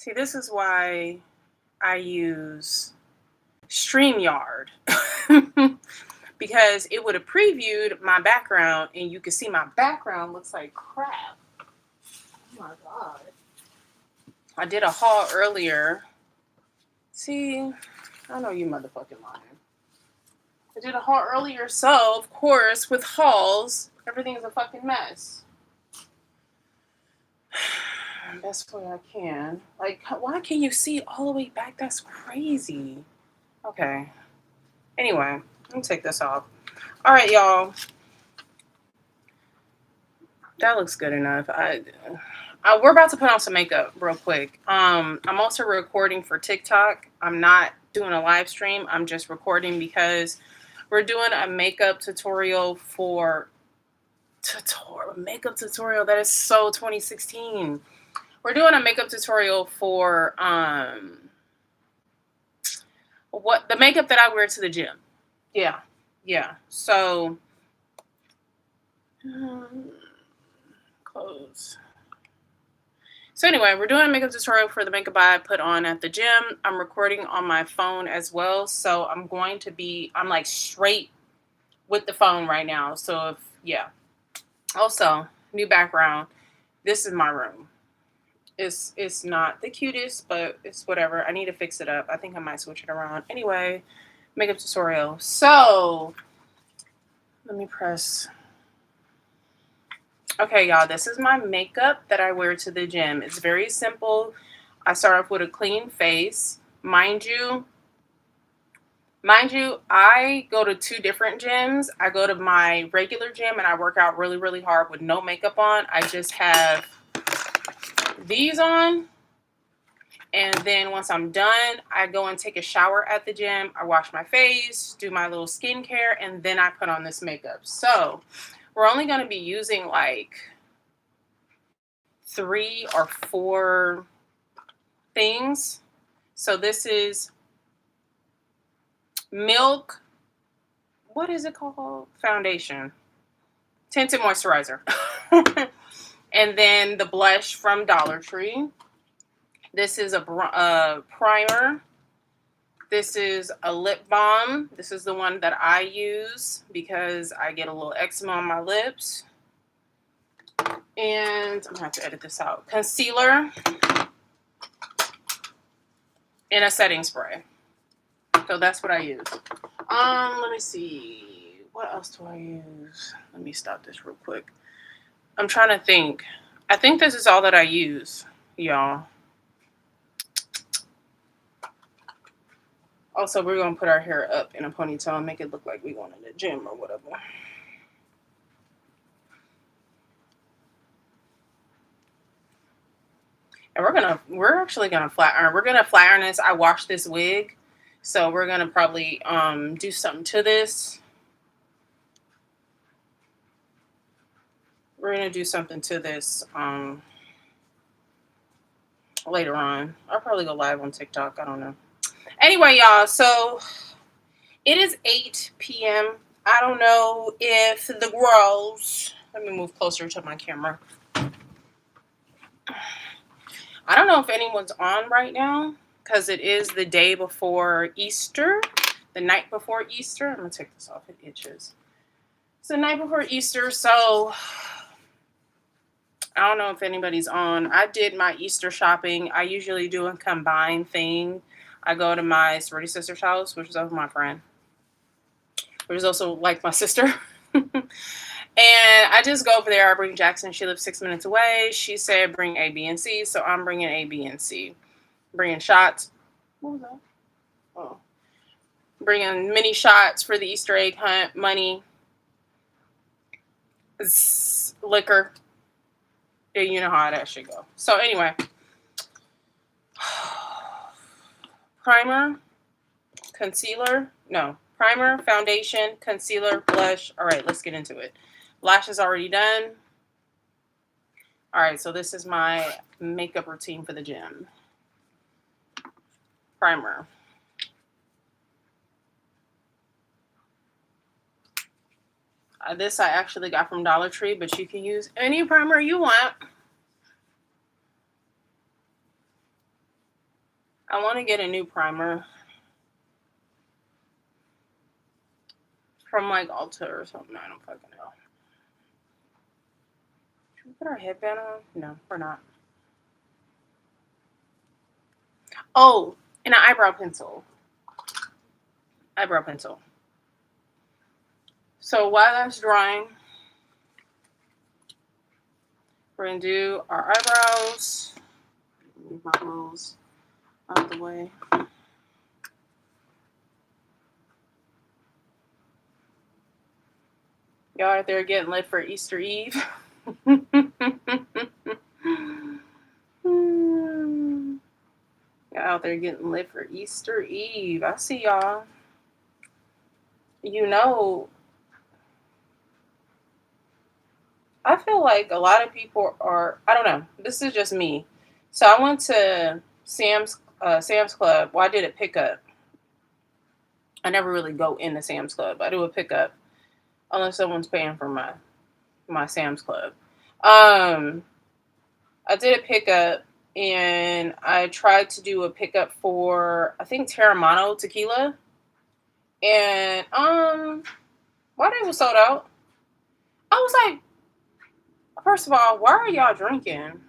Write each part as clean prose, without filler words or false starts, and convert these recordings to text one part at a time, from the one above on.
See, this is why I use StreamYard. Because it would have previewed my background and you can see my background looks like crap. Oh my God. I did a haul earlier. See, I know you motherfucking lying. I did a haul earlier, so of course, with hauls, everything's a fucking mess. Best way I can. Like, why can't you see all the way back? That's crazy. Okay. Anyway, let me take this off. All right, y'all. That looks good enough. We're about to put on some makeup real quick. I'm also recording for TikTok. I'm not doing a live stream. I'm just recording because we're doing a makeup tutorial for makeup tutorial that is so 2016. We're doing a makeup tutorial for what the makeup that I wear to the gym. Yeah. So clothes. So anyway, we're doing a makeup tutorial for the makeup I put on at the gym. I'm recording on my phone as well. So I'm like straight with the phone right now. So Also, new background. This is my room. It's not the cutest, but it's whatever. I need to fix it up. I think I might switch it around. Anyway, makeup tutorial. So let me press. Okay, y'all, this is my makeup that I wear to the gym. It's very simple. I start off with a clean face. Mind you, I go to 2 different gyms. I go to my regular gym and I work out really, really hard with no makeup on. I just have these on. And then once I'm done, I go and take a shower at the gym. I wash my face, do my little skincare, and then I put on this makeup. So we're only going to be using like 3 or 4 things. So this is Milk. What is it called? Foundation. Tinted moisturizer. And then the blush from Dollar Tree. This is a primer. This is a lip balm. This is the one that I use because I get a little eczema on my lips. And I'm going to have to edit this out. Concealer. And a setting spray. So that's what I use. Let me see. What else do I use? Let me stop this real quick. I'm trying to think. I think this is all that I use, y'all. Also, we're going to put our hair up in a ponytail and make it look like we're going to the gym or whatever. And we're actually going to flat iron. We're going to flat iron this. I washed this wig. So we're going to probably do something to this. We're going to do something to this later on. I'll probably go live on TikTok. I don't know. Anyway, y'all, so it is 8 p.m. I don't know if the girls... Let me move closer to my camera. I don't know if anyone's on right now because it is the day before Easter. The night before Easter. I'm going to take this off. It itches. It's the night before Easter, so I don't know if anybody's on. I did my Easter shopping. I usually do a combined thing. I go to my sorority sister's house, which is also my friend, which is also like my sister. And I just go over there. I bring Jackson. She lives 6 minutes away. She said bring A, B, and C. So I'm bringing A, B, and C. Bringing shots. What was that? Oh. Bringing mini shots for the Easter egg hunt. Money. Liquor. Yeah, you know how that should go. So anyway. Primer. Concealer. No. Primer, foundation, concealer, blush. All right, let's get into it. Lashes already done. All right, so this is my makeup routine for the gym. Primer. This I actually got from Dollar Tree, but you can use any primer you want. I want to get a new primer from like Ulta or something. I don't fucking know. Should we put our headband on? No, we're not. Oh, and an eyebrow pencil. Eyebrow pencil. So while that's drying, we're gonna do our eyebrows. Move my rolls out of the way. Y'all out there getting lit for Easter Eve? Y'all out there getting lit for Easter Eve. I see y'all. You know, I feel like a lot of people are, I don't know, this is just me. So I went to Sam's Club. Well, I did a pickup. I never really go into Sam's Club. I do a pickup unless someone's paying for my Sam's Club. Um, I did a pickup and I tried to do a pickup for I think Terramano tequila. And why they was sold out? I was like, first of all, why are y'all drinking?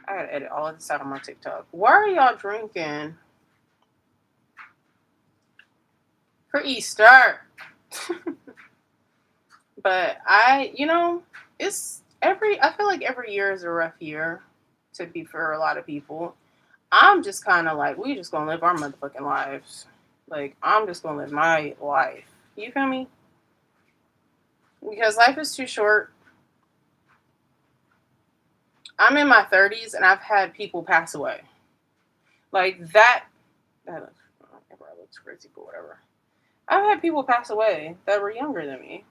I gotta edit all of this out on my TikTok. Why are y'all drinking for Easter? But I feel like every year is a rough year to be for a lot of people. I'm just kind of like, we just gonna live our motherfucking lives. Like, I'm just gonna live my life. You feel me? Because life is too short. I'm in my 30s and I've had people pass away. Like that looks crazy, but whatever. I've had people pass away that were younger than me.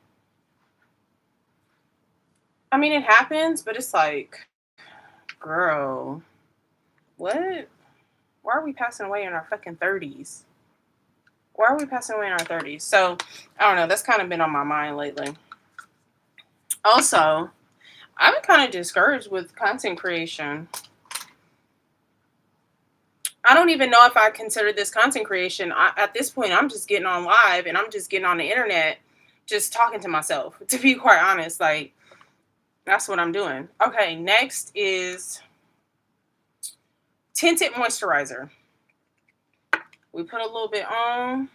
I mean, it happens, but it's like, girl, what? Why are we passing away in our fucking 30s? Why are we passing away in our 30s? So, I don't know. That's kind of been on my mind lately. Also, I've been kind of discouraged with content creation. I don't even know if I consider this content creation. At this point, I'm just getting on live and I'm just getting on the internet, just talking to myself. To be quite honest, like, that's what I'm doing. Okay, next is tinted moisturizer. We put a little bit on.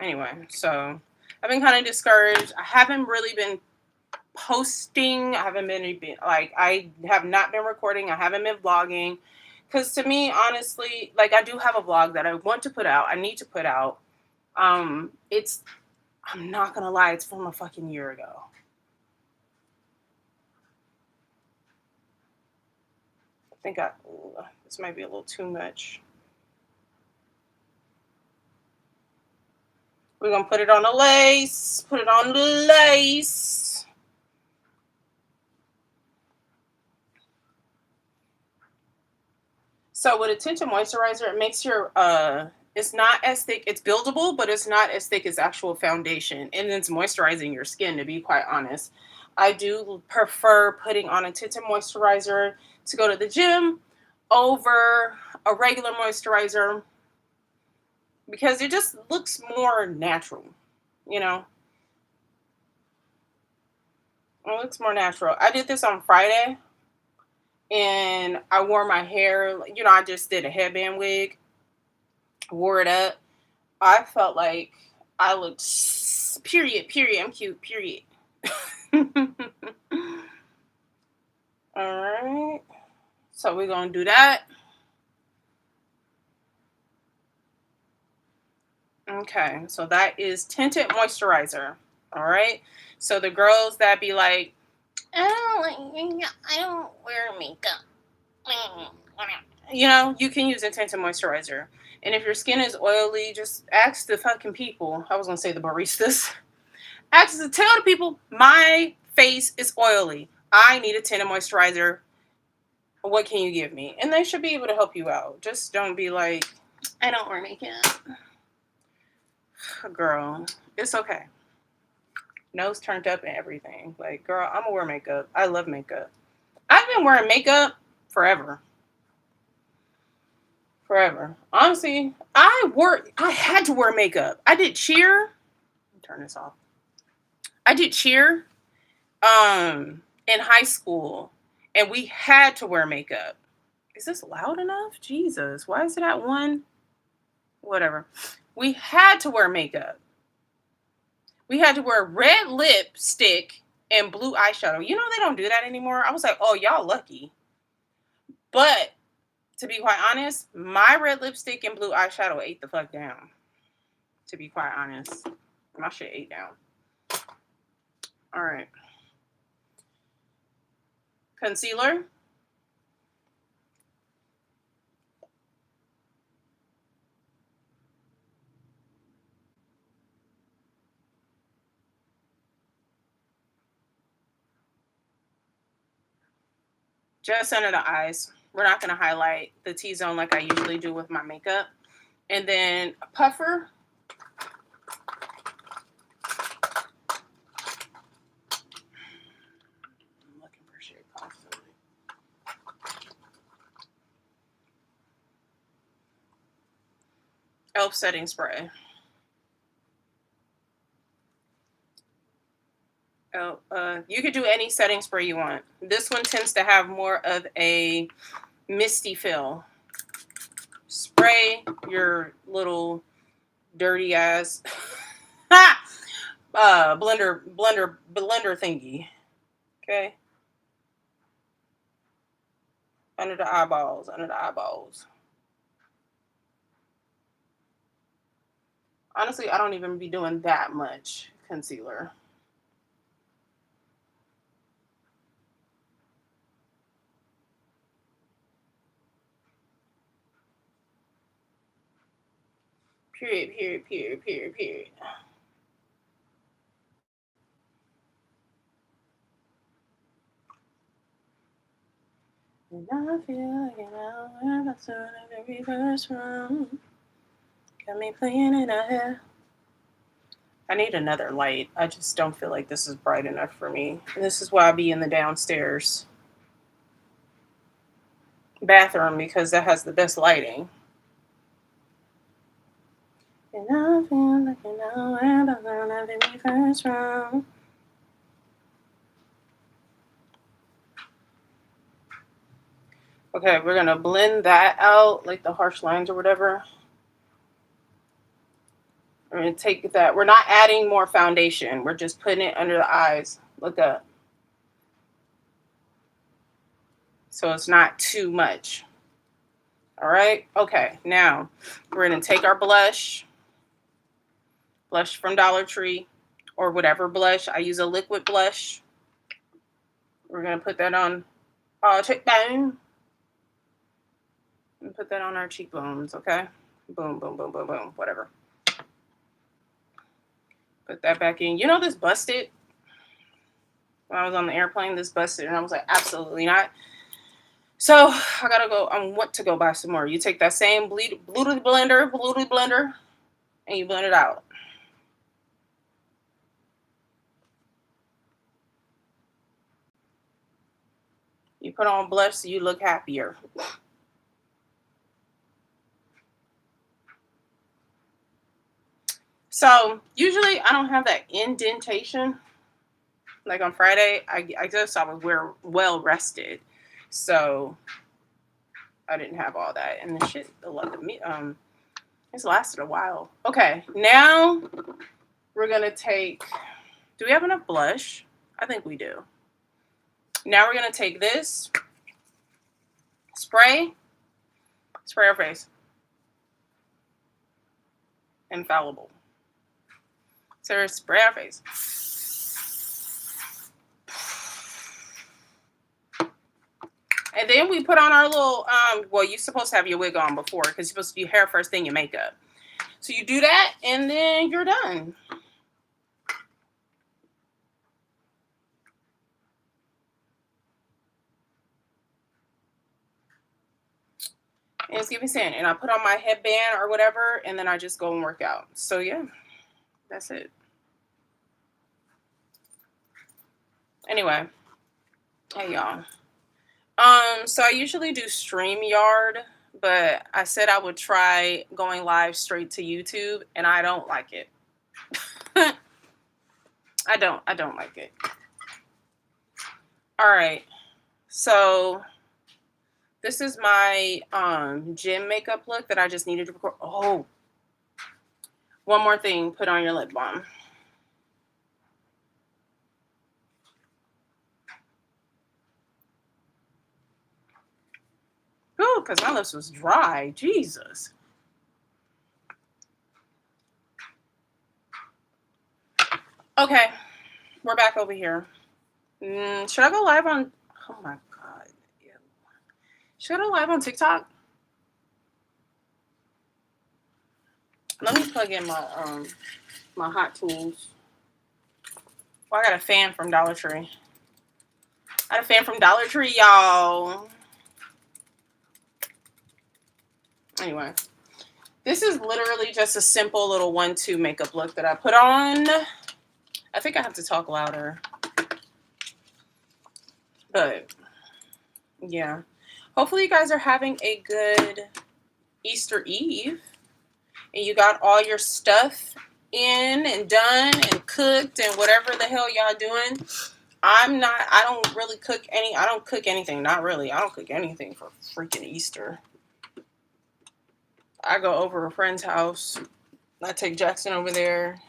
Anyway, so I've been kind of discouraged. I haven't really been posting. I haven't been like, I have not been recording. I haven't been vlogging. Because to me, honestly, like, I do have a vlog that I want to put out. I need to put out. It's, I'm not going to lie, it's from a fucking year ago. I think this might be a little too much. We're going to put it on the lace. Put it on the lace. So with a tinted moisturizer, it makes your, it's not as thick. It's buildable, but it's not as thick as actual foundation. And it's moisturizing your skin, to be quite honest. I do prefer putting on a tinted moisturizer to go to the gym over a regular moisturizer because it just looks more natural, you know? It looks more natural. I did this on Friday and I wore my hair, I just did a headband wig, wore it up. I felt like I looked, period, I'm cute, period. All right. So we're going to do that. Okay. So that is tinted moisturizer. All right. So the girls that be like, I don't wear makeup. You can use a tinted moisturizer. And if your skin is oily, just ask the fucking people. I was going to say the baristas. Tell the people, my face is oily. I need a tinted moisturizer. What can you give me? And they should be able to help you out. Just don't be like, I don't wear makeup. Girl, it's okay. Nose turned up and everything. Like, girl, I'm gonna wear makeup. I love makeup. I've been wearing makeup forever. Forever. Honestly, I had to wear makeup. I did cheer. Turn this off. I did cheer in high school, and we had to wear makeup. Is this loud enough? Jesus. Why is it at one? Whatever. We had to wear makeup. We had to wear red lipstick and blue eyeshadow. You know they don't do that anymore. I was like, oh, y'all lucky. But to be quite honest, my red lipstick and blue eyeshadow ate the fuck down. To be quite honest, my shit ate down. All right. Concealer. Just under the eyes. We're not going to highlight the T-zone like I usually do with my makeup. And then a puffer. I'm looking for shit constantly. Elf setting spray. You could do any setting spray you want. This one tends to have more of a misty feel. Spray your little dirty ass blender thingy. Okay. Under the eyeballs. Honestly, I don't even be doing that much concealer. Period. And I feel like an hour that's on the very first round. Got me playing in a hair. I need another light. I just don't feel like this is bright enough for me. And this is why I be in the downstairs bathroom because that has the best lighting. And I feel like an hour that's on the very first round. Okay, we're gonna blend that out, like the harsh lines or whatever. We're gonna take that. We're not adding more foundation. We're just putting it under the eyes. Look up. So it's not too much. All right. Okay. Now we're gonna take our blush from Dollar Tree or whatever blush. I use a liquid blush. We're gonna put that on our cheekbone. And put that on our cheekbones. Okay. Boom, boom, boom, boom, boom. Whatever. Put that back in. You know this busted. When I was on the airplane, this busted, and I was like, absolutely not. So I gotta go. I want to go buy some more. You take that same blue blender, and you blend it out. You put on blush so you look happier. So usually I don't have that indentation. Like on Friday, I guess I was well rested, so I didn't have all that. And the shit, it's lasted a while. Okay, now we're gonna take. Do we have enough blush? I think we do. Now we're gonna take this spray our face. Infallible. So spray our face. And then we put on our little, well, you're supposed to have your wig on before because you're supposed to do hair first, then your makeup. So you do that and then you're done. And it's giving sand. And I put on my headband or whatever, and then I just go and work out. So yeah, that's it. Anyway, hey y'all. So I usually do StreamYard, but I said I would try going live straight to YouTube, and I don't like it. I don't like it. All right. So this is my gym makeup look that I just needed to record. Oh, one more thing, put on your lip balm. Ooh, because my lips was dry. Jesus. Okay, we're back over here. Should I go live on? Oh my god. Ew. Should I go live on TikTok? Let me plug in my hot tools. Oh, I got a fan from Dollar Tree. I got a fan from Dollar Tree, y'all. Anyway, this is literally just a simple little 1-2 makeup look that I put on. I think I have to talk louder. But yeah. Hopefully you guys are having a good Easter Eve. And you got all your stuff in and done and cooked and whatever the hell y'all doing. I don't really cook I don't cook anything. Not really. I don't cook anything for freaking Easter. I go over a friend's house. I take Jackson over there.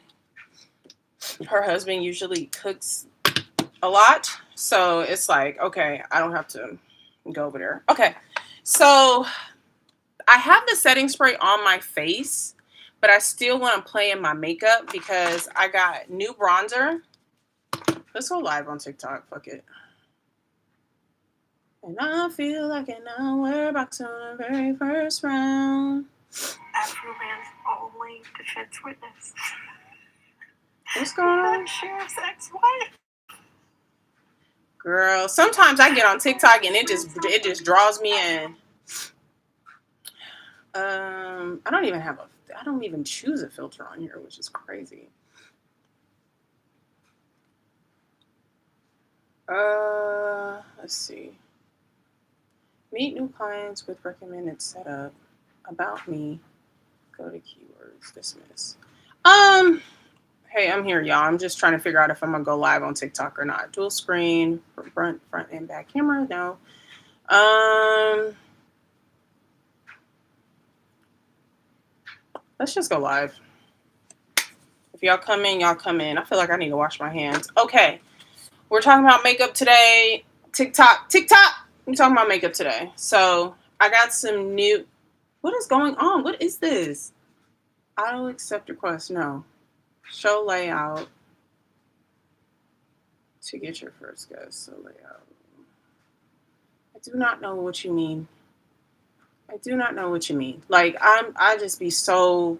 Her husband usually cooks a lot. So it's like, okay, I don't have to go over there. Okay. So I have the setting spray on my face, but I still want to play in my makeup because I got new bronzer. Let's go live on TikTok. Fuck it. And I feel like an hour back to the very first round. Afro-man's only defense witness. What's going on? Sheriff's ex-wife. Girl, sometimes I get on TikTok and it just draws me in. I don't even choose a filter on here, which is crazy. Let's see. Meet new clients with recommended setup. About me. Go to keywords. Dismiss. Hey, I'm here, y'all. I'm just trying to figure out if I'm gonna go live on TikTok or not. Dual screen, front and back camera. No. Let's just go live. If y'all come in, y'all come in. I feel like I need to wash my hands. Okay. We're talking about makeup today. TikTok. I'm talking about makeup today. So I got some new. What is going on? What is this? Auto accept request. No. Show layout to get your first guest. So layout. I do not know what you mean. I do not know what you mean. Like I just be so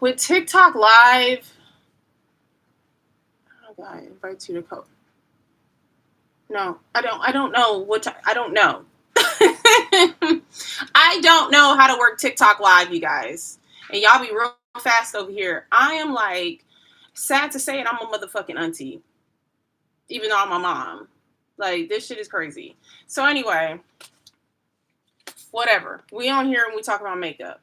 with TikTok live. Oh God, invite you to code. No, I don't know what I don't know. I don't know how to work TikTok live, you guys. And y'all be real fast over here. I am like, sad to say it, I'm a motherfucking auntie. Even though I'm a mom. Like, this shit is crazy. So anyway, whatever. We on here and we talk about makeup.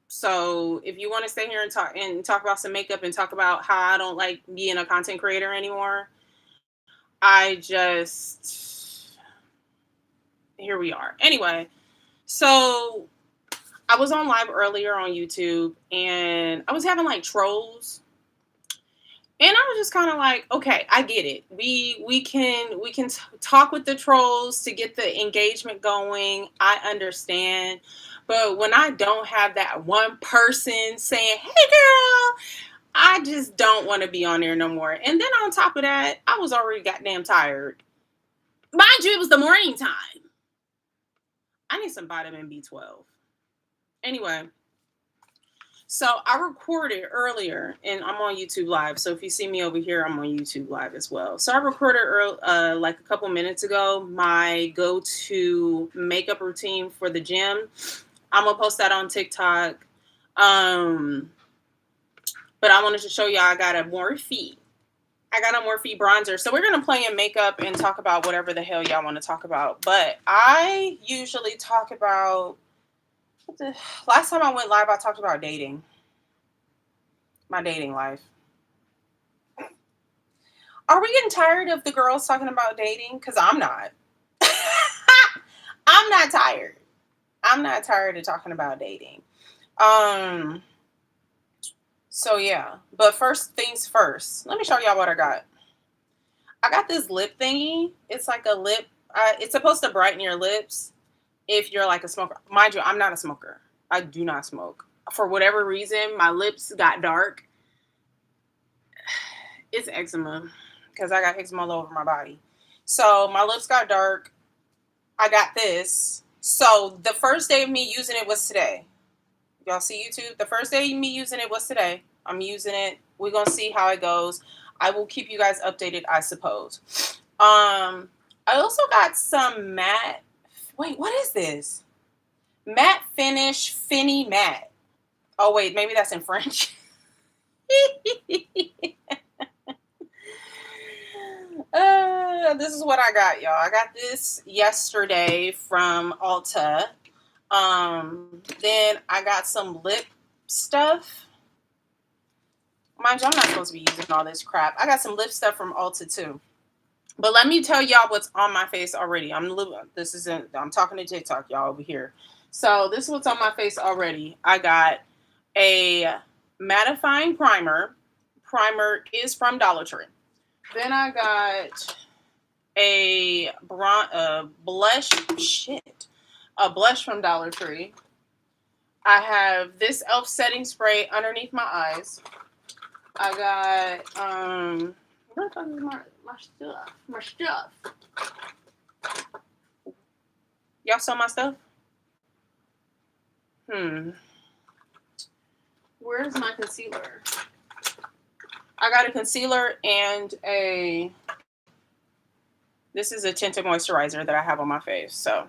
So if you want to stay here and talk about some makeup and talk about how I don't like being a content creator anymore, here we are. Anyway, so I was on live earlier on YouTube and I was having like trolls. And I was just kind of like, okay, I get it. We can talk with the trolls to get the engagement going. I understand. But when I don't have that one person saying, "Hey girl," I just don't want to be on there no more. And then on top of that, I was already goddamn tired. Mind you, it was the morning time. I need some vitamin B12. Anyway, so I recorded earlier, and I'm on YouTube Live. So if you see me over here, I'm on YouTube Live as well. So I recorded like a couple minutes ago my go-to makeup routine for the gym. I'm gonna post that on TikTok. But I wanted to show y'all I got a Morphe I got on Morphe bronzer. So we're going to play in makeup and talk about whatever the hell y'all want to talk about. But I usually talk about, last time I went live, I talked about dating. My dating life. Are we getting tired of the girls talking about dating? Because I'm not. I'm not tired. I'm not tired of talking about dating. So yeah. But first things first. Let me show y'all what I got. I got this lip thingy. It's like a lip. It's supposed to brighten your lips if you're like a smoker. Mind you, I'm not a smoker. I do not smoke. For whatever reason, my lips got dark. It's eczema because I got eczema all over my body. So my lips got dark. I got this. So the first day of me using it was today. Y'all see YouTube? The first day of me using it was today. I'm using it. We're going to see how it goes. I will keep you guys updated, I suppose. I also got some matte. Wait, what is this? Matte finish Finny matte. Oh, wait, maybe that's in French. This is what I got, y'all. I got this yesterday from Ulta. Then I got some lip stuff. Mind you, I'm not supposed to be using all this crap. I got some lip stuff from Ulta too. But let me tell y'all what's on my face already. I'm talking to TikTok, y'all, over here. So this is what's on my face already. I got a mattifying primer. Primer is from Dollar Tree. Then I got a blush. A blush from Dollar Tree. I have this e.l.f. setting spray underneath my eyes. I got where the fuck is my stuff? My stuff. Y'all saw my stuff? Where's my concealer? I got a concealer and this is a tinted moisturizer that I have on my face. So,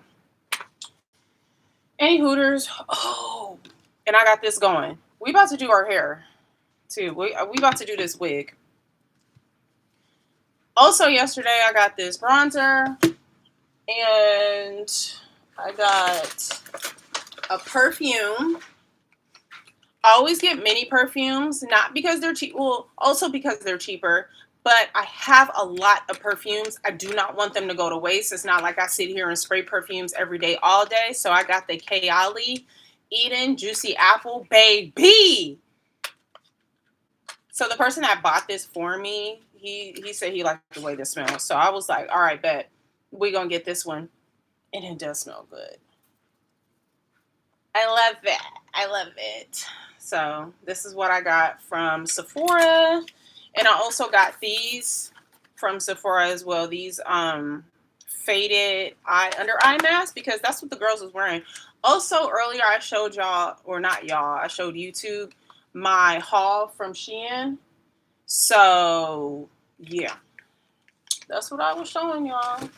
any hooters? Oh, and I got this going. We about to do our hair too. We about to do this wig. Also, yesterday I got this bronzer and I got a perfume. I always get mini perfumes, not because they're cheap. Well, also because they're cheaper. But I have a lot of perfumes. I do not want them to go to waste. It's not like I sit here and spray perfumes every day, all day. So I got the Kayali Eden Juicy Apple, baby. So the person that bought this for me, he said he liked the way this smells. So I was like, all right, bet. We're going to get this one. And it does smell good. I love it. I love it. So this is what I got from Sephora. And I also got these from Sephora as well. These faded under eye masks because that's what the girls was wearing. Also, earlier I showed y'all, or not y'all, I showed YouTube my haul from Shein. So, yeah. That's what I was showing y'all.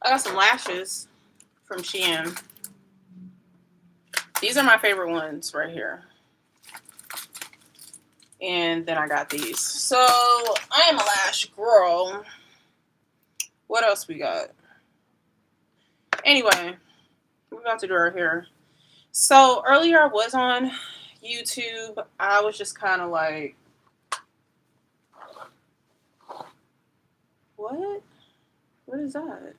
I got some lashes from Shein. These are my favorite ones right here. And then I got these. So, I am a lash girl. What else we got? Anyway, we're about to do our hair. So, earlier I was on YouTube. I was just kind of like, what? What is that?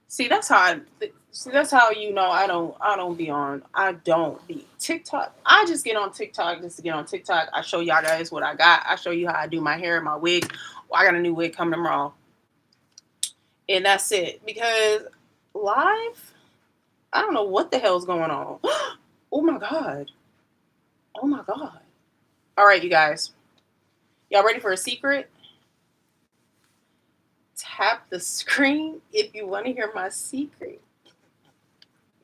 See, that's how you know I don't be TikTok. I just get on TikTok just to get on TikTok. I show y'all guys what I got. I show you how I do my hair, my wig. Well, I got a new wig coming tomorrow. And that's it. Because live, I don't know what the hell's going on. Oh my God. Oh my God. All right, you guys. Y'all ready for a secret? Tap the screen if you want to hear my secret.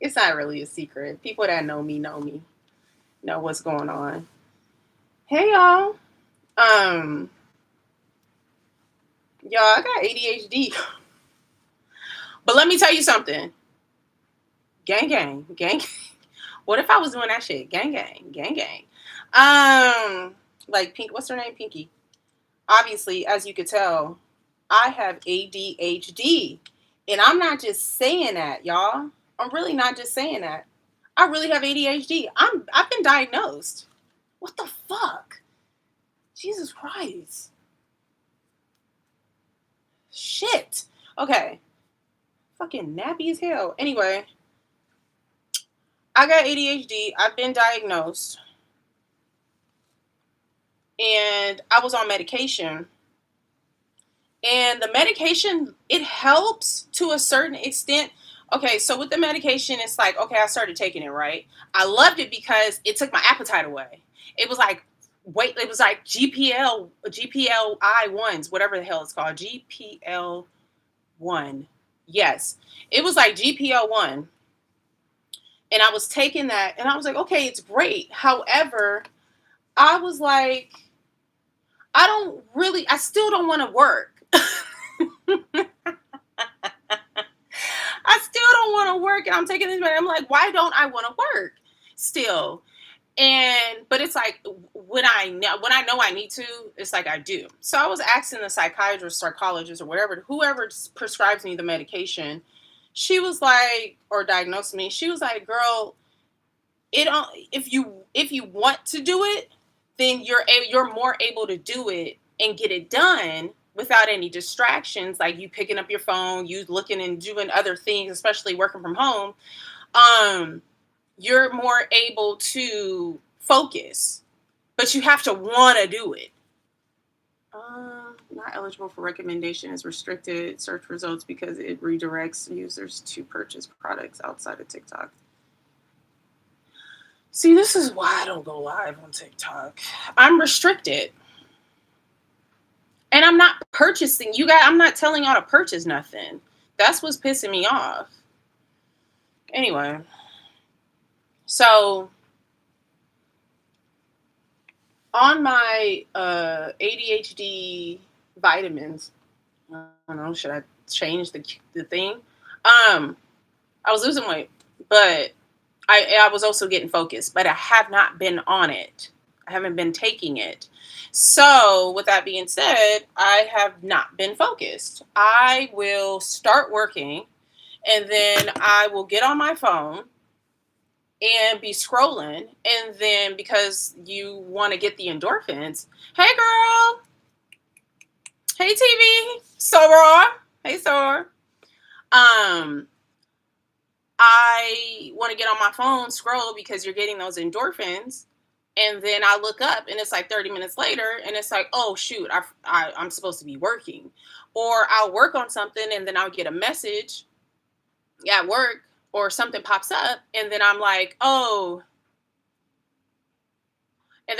It's not really a secret. People that know me know what's going on. Hey y'all. Y'all, I got ADHD. But let me tell you something. Gang gang. Gang. What if I was doing that shit? Gang gang. Gang gang. Like Pink, what's her name? Pinky. Obviously, as you could tell, I have ADHD. And I'm not just saying that, y'all. I'm really not just saying that. I really have ADHD. I've been diagnosed. What the fuck? Jesus Christ. Shit. Okay. Fucking nappy as hell. Anyway, I got ADHD. I've been diagnosed. And I was on medication. And the medication, it helps to a certain extent. Okay, so with the medication, it's like, okay, I started taking it, right? I loved it because it took my appetite away. It was like, wait, it was like GPLI ones, whatever the hell it's called. GPL1. Yes. It was like GPL1. And I was taking that and I was like, okay, it's great. However, I was like, I still don't want to work. I still don't want to work and I'm taking this, I'm like, why don't I want to work still? But it's like when I know I need to, it's like I do. So I was asking the psychiatrist, psychologist, or whoever prescribes me the medication. She was like, or diagnosed me. She was like, "Girl, if you want to do it, then you're more able to do it and get it done without any distractions, like you picking up your phone, you looking and doing other things, especially working from home. You're more able to focus, but you have to want to do it." Not eligible for recommendation is restricted search results because it redirects users to purchase products outside of TikTok. See, this is why I don't go live on TikTok. I'm restricted. And I'm not purchasing. You guys, I'm not telling y'all to purchase nothing. That's what's pissing me off. Anyway. So, on my ADHD vitamins, I don't know, should I change the thing? I was losing weight, but I was also getting focused, but I have not been on it. I haven't been taking it. So, with that being said, I have not been focused. I will start working and then I will get on my phone and be scrolling. And then because you want to get the endorphins, hey girl, hey TV, Sora, hey Sora. I want to get on my phone, scroll because you're getting those endorphins. And then I look up and it's like 30 minutes later and it's like, oh shoot, I'm supposed to be working. Or I'll work on something and then I'll get a message at work or something pops up and then I'm like, oh, let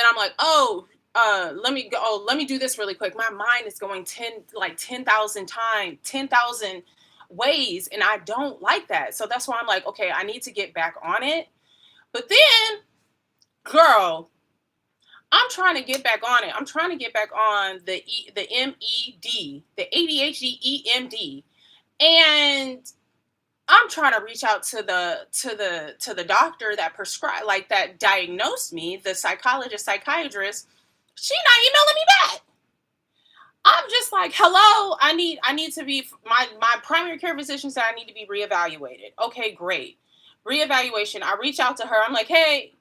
me go. Oh, let me do this really quick. My mind is going 10,000 times, 10,000 ways. And I don't like that. So that's why I'm like, okay, I need to get back on it. But then, girl, I'm trying to get back on it. I'm trying to get back on the MED, the ADHD EMD. And I'm trying to reach out to the doctor that prescribed, like that diagnosed me, the psychiatrist. She not emailing me back. I'm just like, hello, I need to be, my primary care physician said I need to be reevaluated. Okay, great. Reevaluation. I reach out to her. I'm like, hey,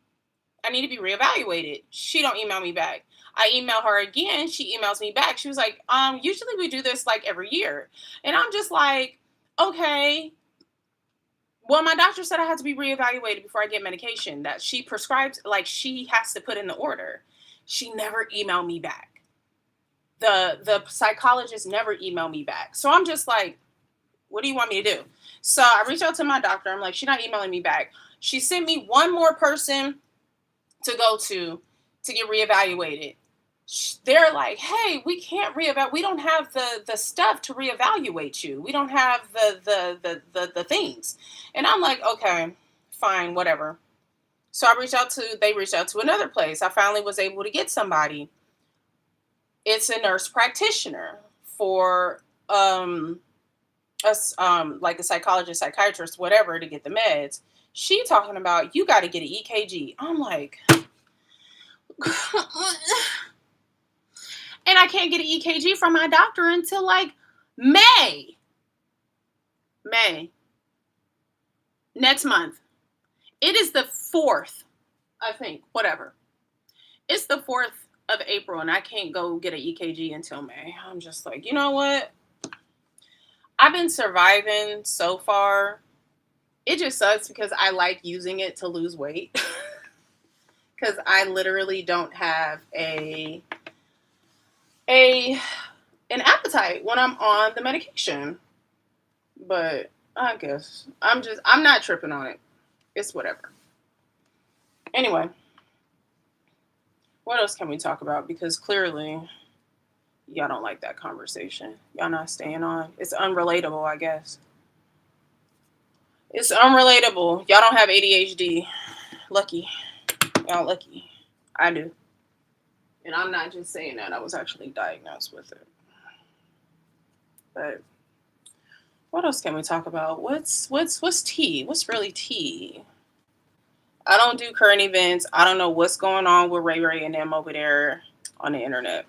I need to be reevaluated. She don't email me back. I email her again. She emails me back. She was like, usually we do this like every year. And I'm just like, okay. Well, my doctor said I had to be reevaluated before I get medication that she prescribes, like she has to put in the order. She never emailed me back. The psychologist never emailed me back. So I'm just like, what do you want me to do? So I reached out to my doctor. I'm like, she's not emailing me back. She sent me one more person to go to get reevaluated. They're like, hey, we can't reevaluate. We don't have the stuff to reevaluate you. We don't have the things. And I'm like, okay, fine, whatever. So they reached out to another place. I finally was able to get somebody. It's a nurse practitioner for us, like a psychologist, psychiatrist, whatever, to get the meds. She talking about you got to get an EKG. I'm like, And I can't get an EKG from my doctor until like May. May. Next month. It is the 4th, I think. Whatever. It's the 4th of April and I can't go get an EKG until May. I'm just like, you know what? I've been surviving so far. It just sucks because I like using it to lose weight. Because I literally don't have a an appetite when I'm on the medication. But I guess I'm not tripping on it. It's whatever. Anyway, what else can we talk about? Because clearly y'all don't like that conversation. Y'all not staying on. It's unrelatable, I guess. It's unrelatable. Y'all don't have ADHD. Lucky. Y'all lucky. I do. And I'm not just saying that. I was actually diagnosed with it. But what else can we talk about? What's tea? What's really tea? I don't do current events. I don't know what's going on with Ray Ray and them over there on the internet.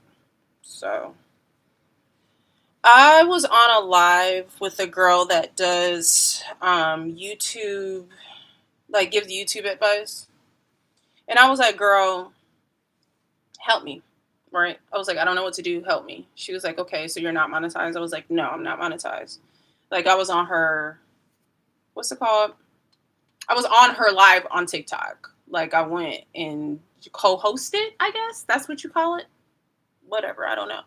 So I was on a live with a girl that does YouTube, like gives YouTube advice. And I was like, girl, help me. Right? I was like, I don't know what to do. Help me. She was like, okay, so you're not monetized? I was like, no, I'm not monetized. Like I was on her, what's it called? I was on her live on TikTok. Like I went and co-hosted, I guess. That's what you call it. Whatever. I don't know.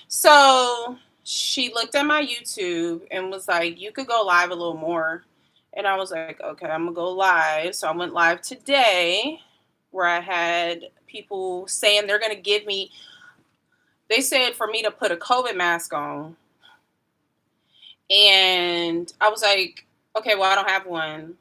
So she looked at my YouTube and was like, you could go live a little more. And I was like, okay, I'm going to go live. So I went live today where I had people saying they're going to give me, they said for me to put a COVID mask on. And I was like, okay, well, I don't have one.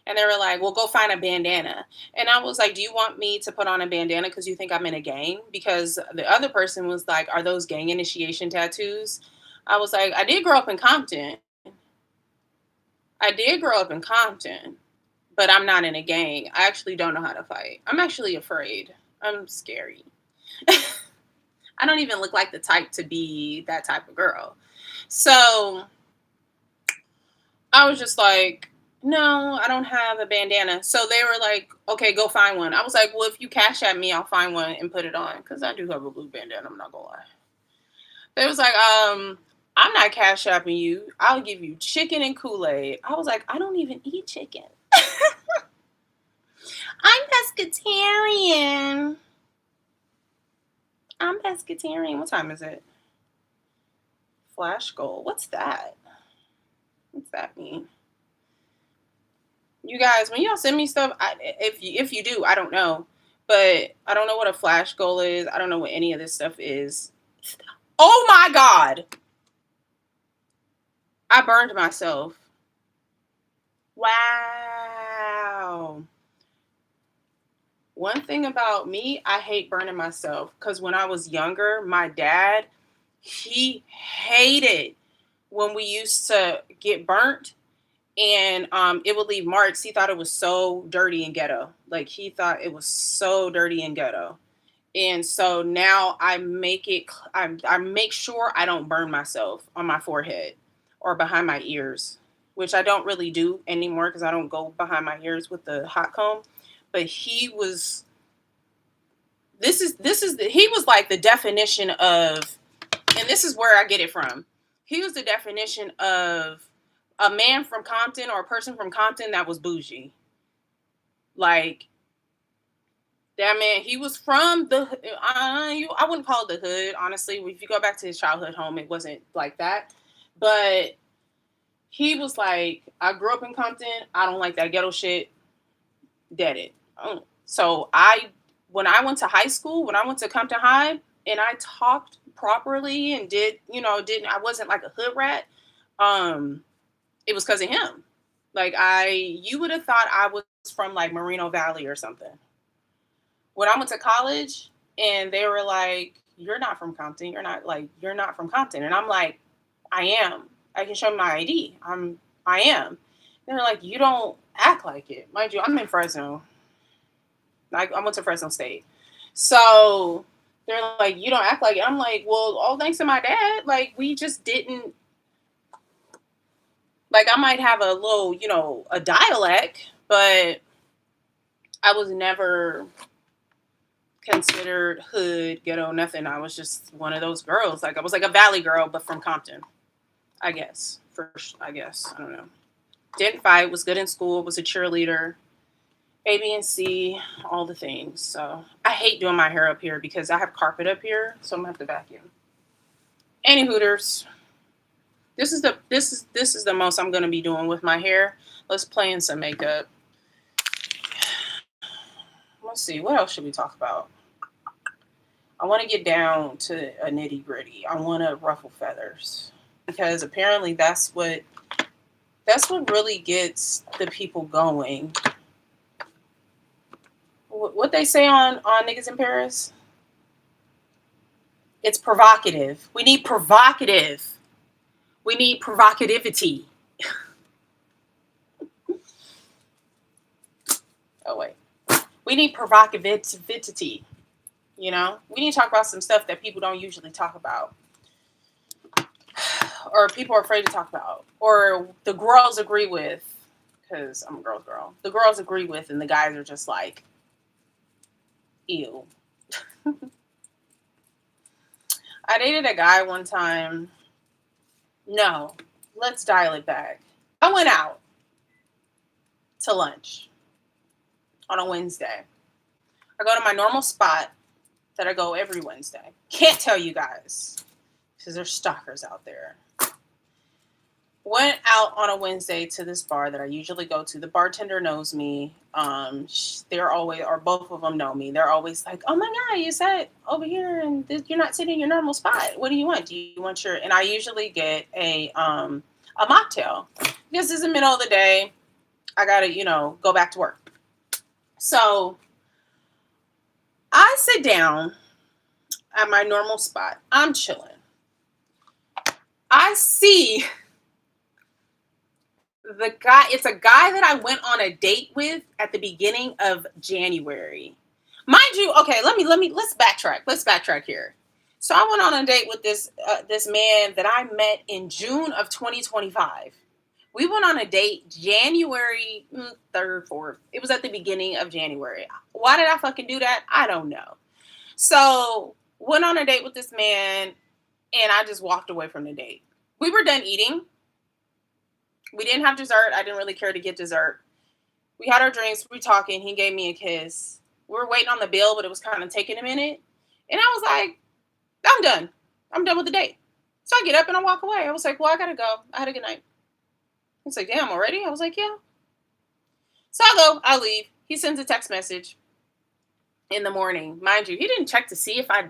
And they were like, well, go find a bandana. And I was like, do you want me to put on a bandana because you think I'm in a gang? Because the other person was like, are those gang initiation tattoos? I was like, I did grow up in Compton. I did grow up in Compton, but I'm not in a gang. I actually don't know how to fight. I'm actually afraid. I'm scary. I don't even look like the type to be that type of girl. So I was just like, no, I don't have a bandana. So they were like, okay, go find one. I was like, well, if you cash at me, I'll find one and put it on. Because I do have a blue bandana. I'm not going to lie. They was like, I'm not cash apping you. I'll give you chicken and Kool-Aid. I was like, I don't even eat chicken. I'm pescatarian. I'm pescatarian. What time is it? Flash goal. What's that? What's that mean? You guys, when y'all send me stuff, if you do, I don't know, but I don't know what a flash goal is. I don't know what any of this stuff is. Oh my god, I burned myself. Wow. One thing about me, I hate burning myself because when I was younger, my dad, he hated when we used to get burnt and it would leave marks. He thought it was so dirty and ghetto. Like he thought it was so dirty and ghetto. And so now I make sure I don't burn myself on my forehead or behind my ears, which I don't really do anymore because I don't go behind my ears with the hot comb. But he was he was like the definition of, and this is where I get it from. He was the definition of a man from Compton or a person from Compton that was bougie. Like that man, he was from the. I wouldn't call it the hood, honestly. If you go back to his childhood home, it wasn't like that. But he was like, I grew up in Compton. I don't like that ghetto shit. Dead it. So when I went to high school, when I went to Compton High, and I talked properly and I wasn't like a hood rat. It was because of him. Like you would have thought I was from like Moreno Valley or something. When I went to college and they were like, you're not from Compton. You're not from Compton. And I'm like, I am. I can show my ID. I am. They're like, you don't act like it. Mind you, I'm in Fresno. I went to Fresno State. So They're like, you don't act like it. I'm like, well, all thanks to my dad. Like, we just didn't, like, I might have a little, a dialect, but I was never considered hood, ghetto, nothing. I was just one of those girls. Like, I was like a valley girl, but from Compton, I guess. First, I guess. I don't know. Didn't fight, was good in school, was a cheerleader, A, B, and C, all the things. So I hate doing my hair up here because I have carpet up here, so I'm gonna have to vacuum. Any hooters. This is the most I'm gonna be doing with my hair. Let's play in some makeup. Let's see, what else should we talk about? I want to get down to a nitty gritty. I want to ruffle feathers because apparently that's what really gets the people going. What they say on Niggas in Paris? It's provocative. We need provocative. We need provocativity. Oh wait. We need provocativity. We need to talk about some stuff that people don't usually talk about. Or people are afraid to talk about. Or the girls agree with, because I'm a girl's girl. The girls agree with and the guys are just like, ew. I dated a guy one time. No, let's dial it back. I went out to lunch on a Wednesday. I go to my normal spot that I go every Wednesday. Can't tell you guys because there's stalkers out there. Went out on a Wednesday to this bar that I usually go to. The bartender knows me. They're always, or both of them know me. They're always like, "Oh my God, you sat over here and you're not sitting in your normal spot. What do you want? Do you want your?" And I usually get a mocktail because it's the middle of the day. I gotta, go back to work. So I sit down at my normal spot. I'm chilling. I see the guy. It's a guy that I went on a date with at the beginning of January. Mind you, okay, let's backtrack. Let's backtrack here. So I went on a date with this man that I met in June of 2025. We went on a date January 3rd, 4th. It was at the beginning of January. Why did I fucking do that? I don't know. So went on a date with this man and I just walked away from the date. We were done eating. We didn't have dessert. I didn't really care to get dessert. We had our drinks. We were talking. He gave me a kiss. We were waiting on the bill, but it was kind of taking a minute. And I was like, I'm done. I'm done with the date. So I get up and I walk away. I was like, well, I got to go. I had a good night. He's like, damn, already? I was like, yeah. So I go. I leave. He sends a text message in the morning. Mind you, he didn't check to see if I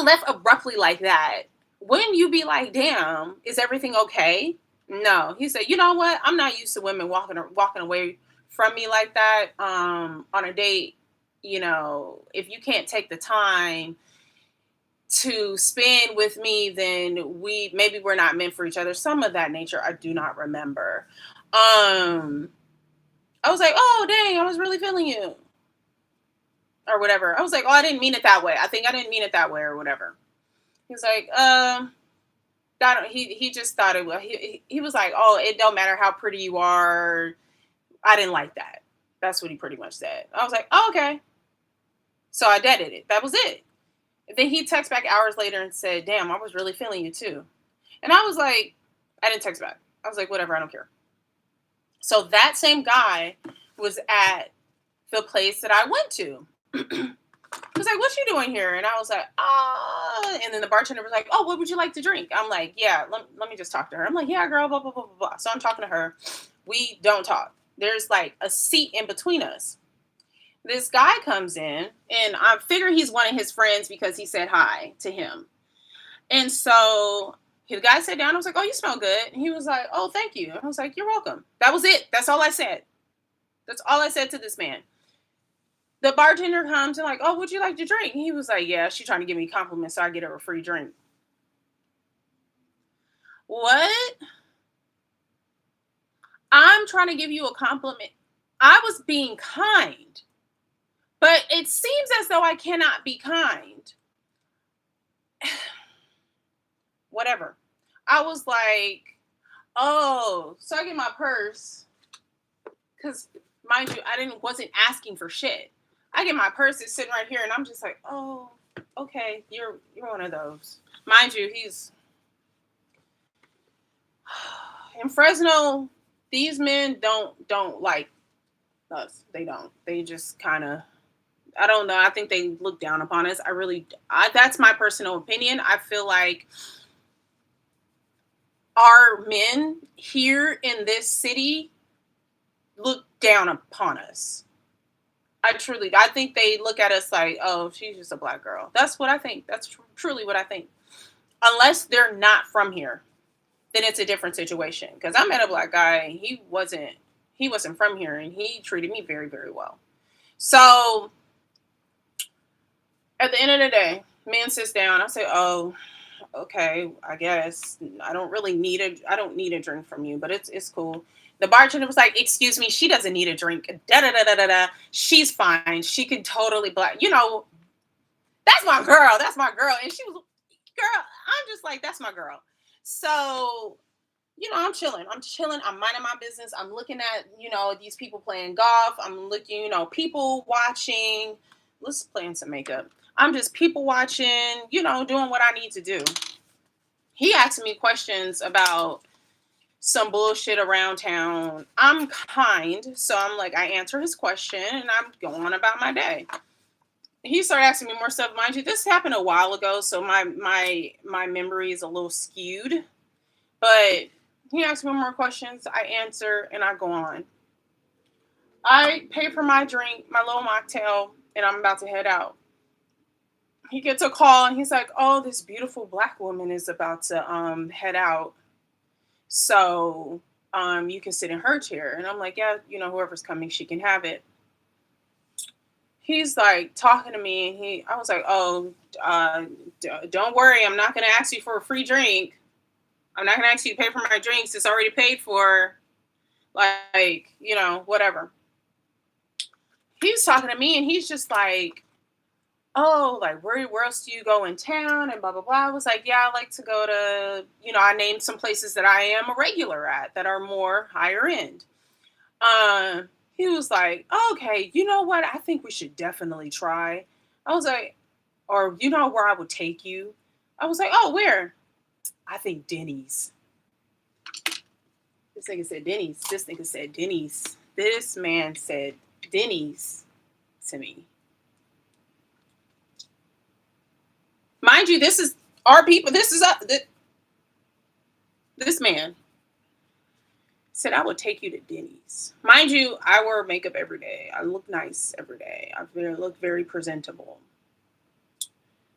left abruptly like that. Wouldn't you be like, damn, is everything okay? No. He said, you know what? I'm not used to women walking away from me like that on a date. If you can't take the time to spend with me, then we're not meant for each other. Some of that nature I do not remember. I was like, oh dang, I was really feeling you. Or whatever. I was like, oh, I didn't mean it that way. I think I didn't mean it that way or whatever. He's like, he just thought it was, he was like, oh, it don't matter how pretty you are. I didn't like that. That's what he pretty much said. I was like, oh, okay. So I deaded it. That was it. Then he texted back hours later and said, damn, I was really feeling you too. And I was like, I didn't text back. I was like, whatever, I don't care. So that same guy was at the place that I went to. He was like, what you doing here? And I was like, and then the bartender was like, oh, what would you like to drink? I'm like, yeah, let me just talk to her. I'm like, yeah, girl, blah, blah, blah, blah, blah. So I'm talking to her. We don't talk. There's like a seat in between us. This guy comes in and I figure he's one of his friends because he said hi to him. And so the guy sat down. I was like, oh, you smell good. And he was like, oh, thank you. I was like, you're welcome. That was it. That's all I said. That's all I said to this man. The bartender comes and like, oh, would you like to drink? And he was like, yeah, she's trying to give me compliments so I get her a free drink. What? I'm trying to give you a compliment. I was being kind, but But it seems as though I cannot be kind. Whatever. I was like, oh, so I get my purse because, mind you, wasn't asking for shit. I get my purse, it's sitting right here, and I'm just like, oh, okay, you're one of those. Mind you, he's in Fresno. These men don't like us. They don't. They just kind of. I don't know. I think they look down upon us. That's my personal opinion. I feel like our men here in this city look down upon us. I think they look at us like, oh, she's just a black girl. That's what I think. That's truly what I think. Unless they're not from here, then it's a different situation. Because I met a black guy, and he wasn't from here, and he treated me very, very well. So at the end of the day, man sits down. I say, oh, okay, I guess I don't need a drink from you, but it's cool. The bartender was like, excuse me, she doesn't need a drink. Da da da da da da. She's fine. She could totally black. That's my girl. That's my girl. And she was, girl, I'm just like, that's my girl. So, I'm chilling. I'm chilling. I'm minding my business. I'm looking at, these people playing golf. I'm looking, people watching. Let's play in some makeup. I'm just people watching, doing what I need to do. He asked me questions about some bullshit around town. I'm kind, so I'm like, I answer his question and I'm going about my day. He started asking me more stuff. Mind you, this happened a while ago, so my memory is a little skewed. But he asked me more questions. I answer and I go on. I pay for my drink, my little mocktail, and I'm about to head out. He gets a call and he's like, "Oh, this beautiful black woman is about to head out. So you can sit in her chair." And I'm like, "Yeah, whoever's coming, she can have it." He's like talking to me, and I was like, "Oh, don't worry, I'm not gonna ask you for a free drink. I'm not gonna ask you to pay for my drinks. It's already paid for. Like, whatever." He's talking to me, and he's just like, "Oh, like where else do you go in town?" And blah blah blah. I was like, "Yeah, I like to go to, I named some places that I am a regular at that are more higher end." Uh, he was like, "Okay, you know what? I think we should definitely try." I was like, "Or you know where I would take you?" I was like, "Oh, where?" "I think Denny's." This nigga said Denny's. This nigga said Denny's. This man said Denny's to me. Mind you, this is our people. This man said, "I would take you to Denny's." Mind you, I wear makeup every day. I look nice every day. Look very presentable.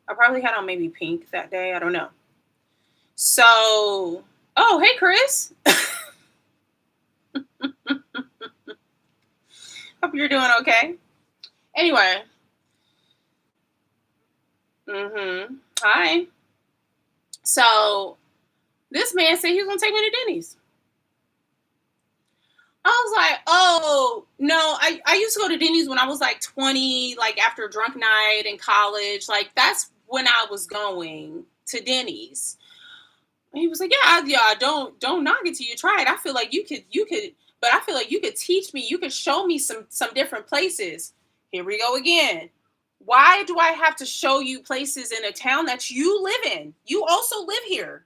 I probably had on maybe pink that day. I don't know. So, oh, hey, Chris. Hope you're doing okay. Anyway. Hi. So, this man said he was going to take me to Denny's. I was like, oh, no, I used to go to Denny's when I was like 20, like after a drunk night in college. Like, that's when I was going to Denny's. And he was like, yeah, don't knock it till you try it. I feel like you could, but I feel like you could teach me, you could show me some different places. Here we go again. Why do I have to show you places in a town that you live in? You also live here.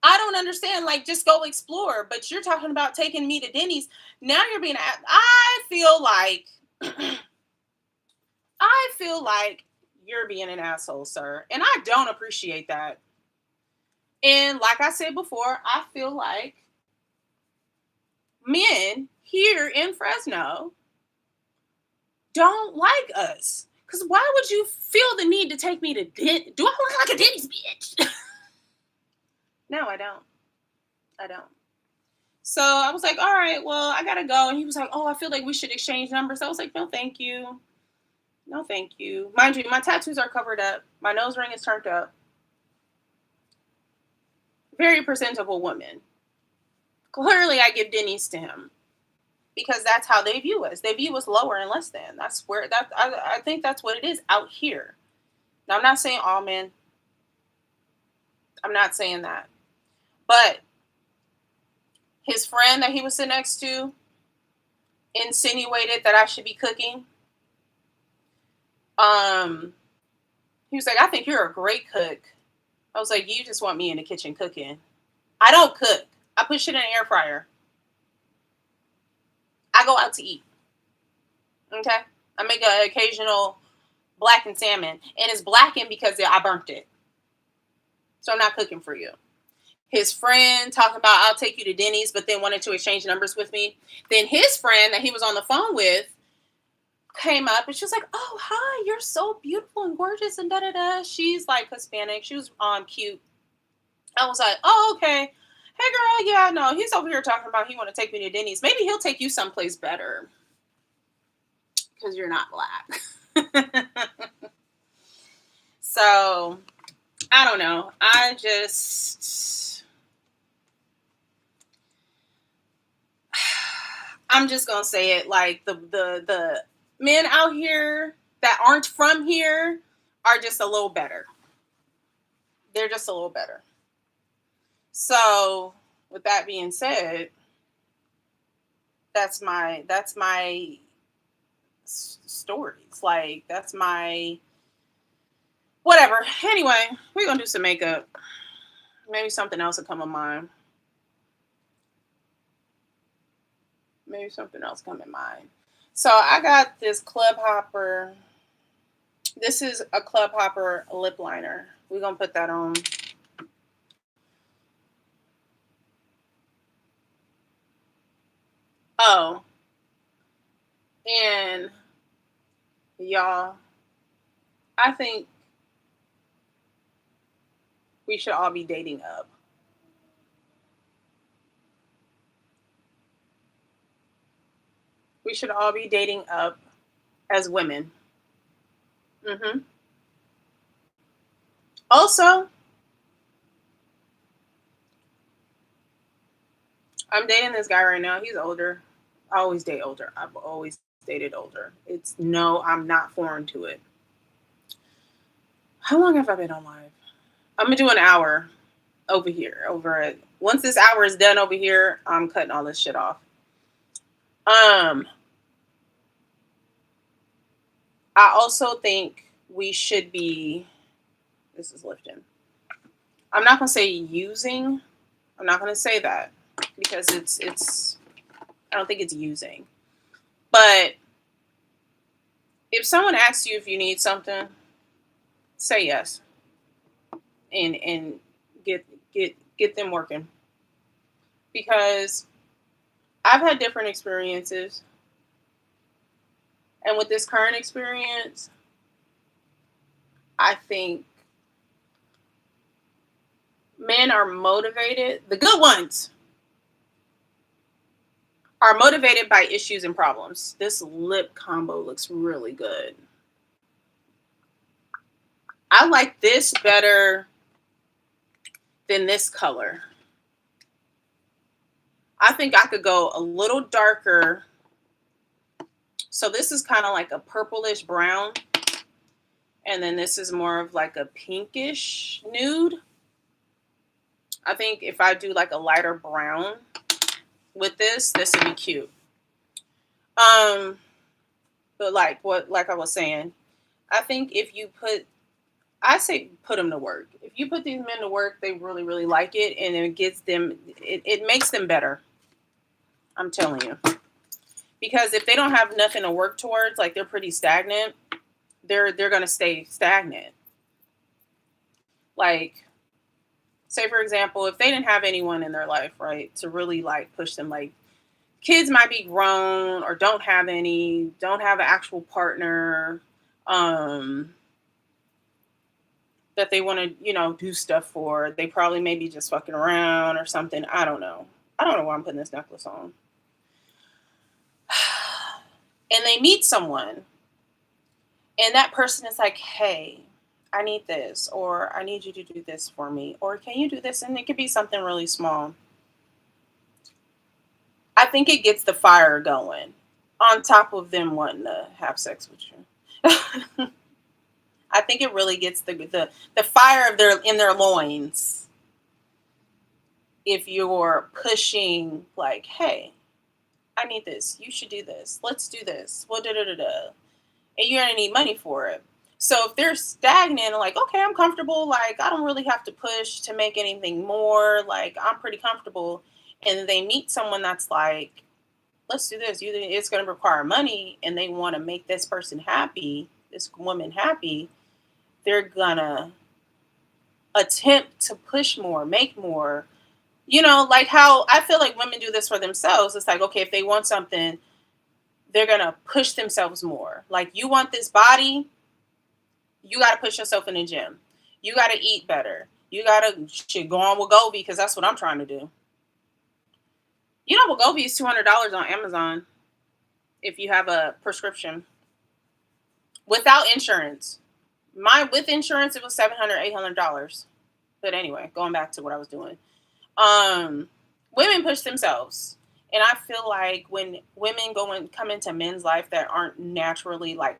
I don't understand. Like, just go explore. But you're talking about taking me to Denny's. Now you're being. I feel like. I feel like you're being an asshole, sir, and I don't appreciate that. And like I said before, I feel like men here in Fresno don't like us. Because why would you feel the need to take me to Denny's? Do I look like a Denny's bitch? No, I don't. I don't. So I was like, all right, well, I gotta go. And he was like, oh, I feel like we should exchange numbers. I was like, no, thank you. No, thank you. Mind you, my tattoos are covered up. My nose ring is turned up. Very presentable woman. Clearly, I give Denny's to him. because that's how they view us. They view us lower and less than. That's where I think that's what it is out here. Now I'm not saying all men. I'm not saying that. But his friend that he was sitting next to insinuated that I should be cooking. Um, he was like, I think you're a great cook. I was like, you just want me in the kitchen cooking. I don't cook. I put shit in an air fryer. I go out to eat. Okay? I make an occasional blackened salmon. And it's blackened because I burnt it. So I'm not cooking for you. His friend talking about I'll take you to Denny's, but then wanted to exchange numbers with me. Then his friend that he was on the phone with came up and she was like, "Oh, hi, you're so beautiful and gorgeous and da da da." She's like Hispanic. She was cute. I was like, "Oh, okay. Hey, girl, yeah, no, he's over here talking about he want to take me to Denny's. Maybe he'll take you someplace better because you're not black." So I don't know. I'm just gonna say it like the men out here that aren't from here are just a little better. They're just a little better. So with that being said, that's my stories. Like that's my whatever. Anyway, we're gonna do some makeup. Maybe something else will come to mind. Maybe something else come in mind. So I got this Club Hopper. This is a Club Hopper lip liner. We're gonna put that on. Oh, and y'all, I think we should all be dating up. We should all be dating up as women. Hmm. Also, I'm dating this guy right now. He's older. I always date older. I've always dated older. It's no, I'm not foreign to it. How long have I been on live? I'm gonna do an hour over here. Over it. Once this hour is done over here, I'm cutting all this shit off. Um, I also think we should be. This is lifting. I'm not gonna say using. I'm not gonna say that because it's. I don't think it's using. But if someone asks you if you need something, say yes and get them working because I've had different experiences, and with this current experience, I think men are motivated. The good ones are motivated by issues and problems. This lip combo looks really good. I like this better than this color. I think I could go a little darker. So this is kind of like a purplish brown. And then this is more of like a pinkish nude. I think if I do like a lighter brown with this would be cute. But like I was saying, I think if you I say put them to work. If you put these men to work, they really, really like it, and it gets them. It makes them better. I'm telling you, because if they don't have nothing to work towards, like they're pretty stagnant, they're gonna stay stagnant. Like, say for example, if they didn't have anyone in their life, right, to really like push them, like kids might be grown or don't have any, don't have an actual partner. That they want to, do stuff for. They probably maybe just fucking around or something. I don't know. I don't know why I'm putting this necklace on. And they meet someone, and that person is like, hey, I need this, or I need you to do this for me, or can you do this? And it could be something really small. I think it gets the fire going on top of them wanting to have sex with you. I think it really gets the fire of their in their loins if you're pushing like, hey, I need this. You should do this. Let's do this. Well, da da da da. And you're gonna need money for it. So if they're stagnant, like, okay, I'm comfortable. Like, I don't really have to push to make anything more. Like, I'm pretty comfortable. And they meet someone that's like, let's do this. It's going to require money, and they want to make this person happy, this woman happy. They're gonna attempt to push more, make more. Like how I feel like women do this for themselves. It's like, okay, if they want something, they're gonna push themselves more. Like, you want this body, you got to push yourself in the gym. You got to eat better. You got to go on Wegovy because that's what I'm trying to do. Wegovy is $200 on Amazon if you have a prescription without insurance. Mine with insurance, it was $700, $800. But anyway, going back to what I was doing. Women push themselves. And I feel like when women come into men's life that aren't naturally like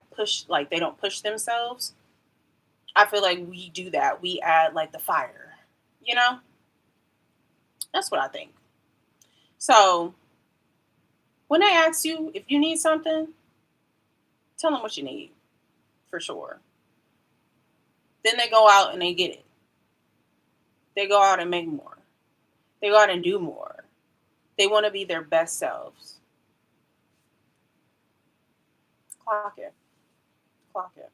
they don't push themselves, I feel like we do that. We add like the fire, you know? That's what I think. So when they ask you if you need something, tell them what you need for sure. Then they go out and they get it. They go out and make more. They go out and do more. They want to be their best selves. Clock it. Clock it.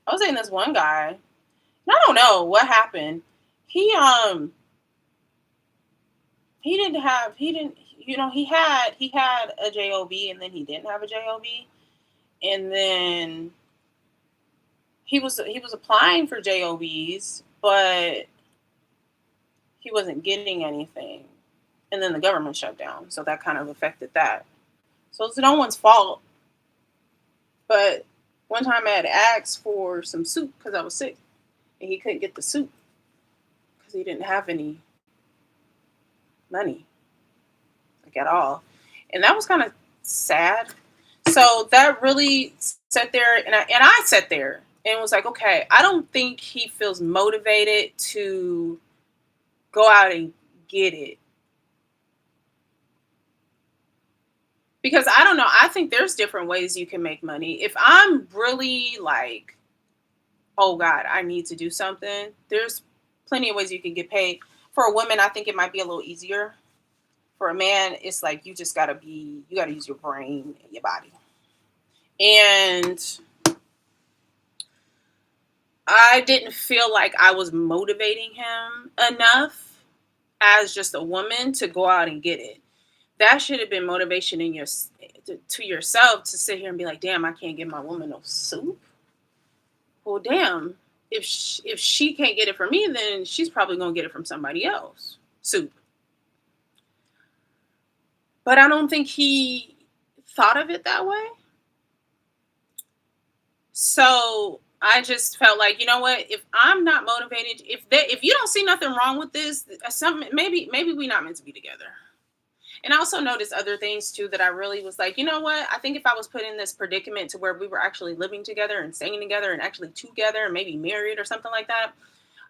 I was saying this one guy, and I don't know what happened. He had a job, and then he didn't have a job, and then he was applying for jobs, but he wasn't getting anything, and then the government shut down, so that kind of affected that. So it's no one's fault. But one time I had asked for some soup because I was sick, and he couldn't get the soup because he didn't have any money, like at all, and that was kind of sad. So that really sat there, and I sat there and was like, okay, I don't think he feels motivated to go out and get it. Because I don't know, I think there's different ways you can make money. If I'm really like, oh God, I need to do something, there's plenty of ways you can get paid. For a woman, I think it might be a little easier. For a man, it's like you got to use your brain and your body. And I didn't feel like I was motivating him enough as just a woman to go out and get it. That should have been motivation to yourself to sit here and be like, damn, I can't get my woman no soup. Well, damn, if she can't get it from me, then she's probably going to get it from somebody else. Soup. But I don't think he thought of it that way. So I just felt like, you know what? If I'm not motivated, if you don't see nothing wrong with this, maybe we're not meant to be together. And I also noticed other things too that I really was like, you know what? I think if I was put in this predicament to where we were actually living together and staying together and actually together and maybe married or something like that,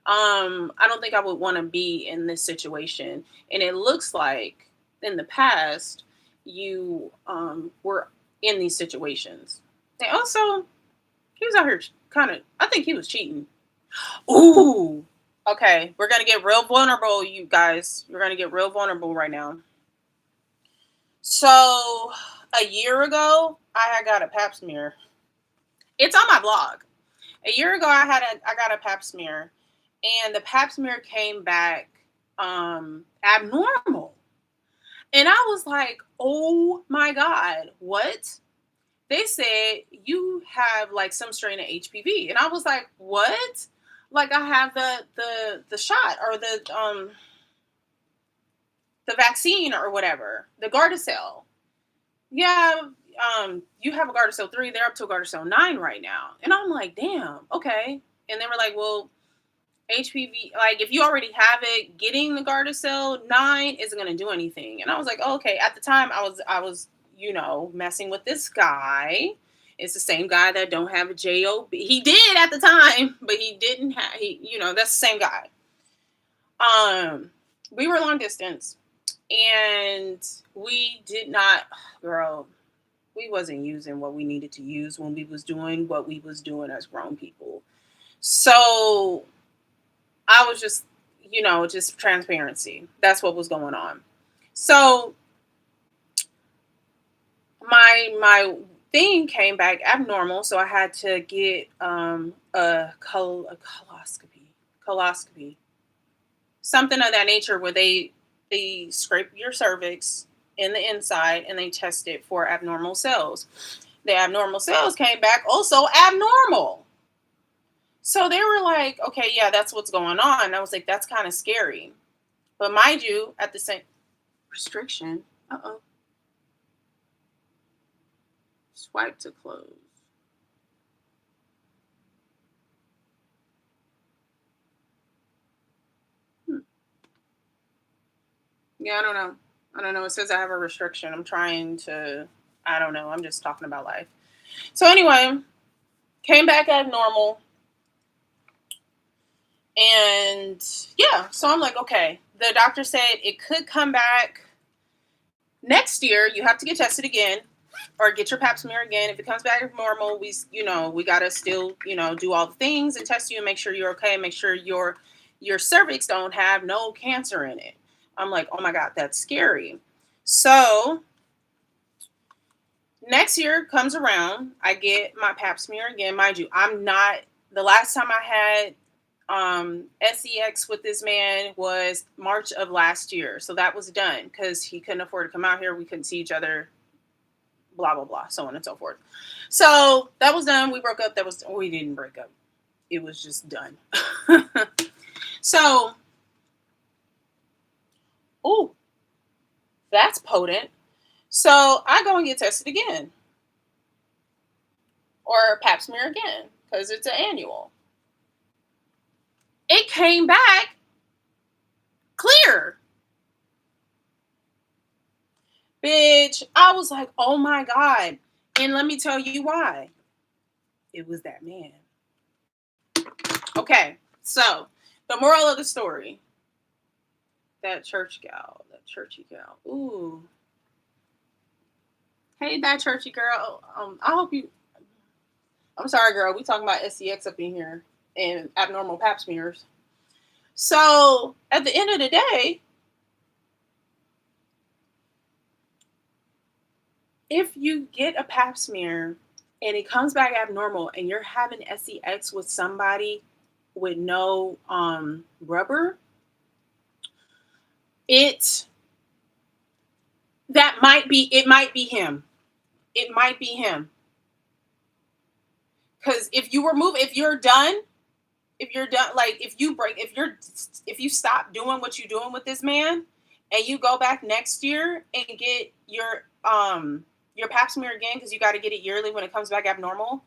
I don't think I would want to be in this situation. And it looks like in the past you were in these situations. And also, he was out here I think he was cheating. Ooh. Okay, we're going to get real vulnerable, you guys. We're going to get real vulnerable right now. So, a year ago, I got a pap smear. It's on my blog. A year ago, I got a pap smear, and the pap smear came back abnormal. And I was like, oh my God, what? They said you have like some strain of HPV. And I was like, what? Like, I have the shot or the vaccine or whatever, the Gardasil. Yeah, you have a Gardasil 3, they're up to a Gardasil 9 right now. And I'm like, damn, okay. And they were like, well, HPV, like if you already have it, getting the Gardasil 9 isn't going to do anything. And I was like, oh, okay. At the time, I was, messing with this guy. It's the same guy that don't have a job. He did at the time, but he didn't have. That's the same guy. We were long distance, and we did not, girl. We wasn't using what we needed to use when we was doing what we was doing as grown people. So I was just transparency. That's what was going on. So my thing came back abnormal, so I had to get a coloscopy, something of that nature, where they scrape your cervix in the inside and they test it for abnormal cells. The abnormal cells came back also abnormal. So they were like, okay, yeah, that's what's going on. And I was like, that's kind of scary. But mind you, at the same restriction, swipe to close. Yeah, I don't know. I don't know. It says I have a restriction. I don't know. I'm just talking about life. So anyway, came back as normal. And yeah, so I'm like, okay. The doctor said it could come back next year. You have to get tested again or get your pap smear again. If it comes back normal, we got to still, do all the things and test you and make sure you're okay. Make sure your cervix don't have no cancer in it. I'm like, oh my God, that's scary. So next year comes around, I get my pap smear again. Mind you, the last time I had sex with this man was March of last year. So that was done because he couldn't afford to come out here. We couldn't see each other, blah, blah, blah, so on and so forth. So that was done. We broke up. We didn't break up. It was just done. So, ooh, that's potent. So I go and get tested again. Or pap smear again because it's an annual. It came back clear. Bitch, I was like, oh my God. And let me tell you why. It was that man. Okay, so the moral of the story. That churchy gal. Ooh. Hey, that churchy girl. I hope you. I'm sorry, girl. We talking about SCX up in here and abnormal pap smears. So at the end of the day, if you get a pap smear and it comes back abnormal and you're having SCX with somebody with no rubber, it might be him. It might be him. Because if you're done, like if you stop doing what you're doing with this man and you go back next year and get your pap smear again, because you got to get it yearly when it comes back abnormal,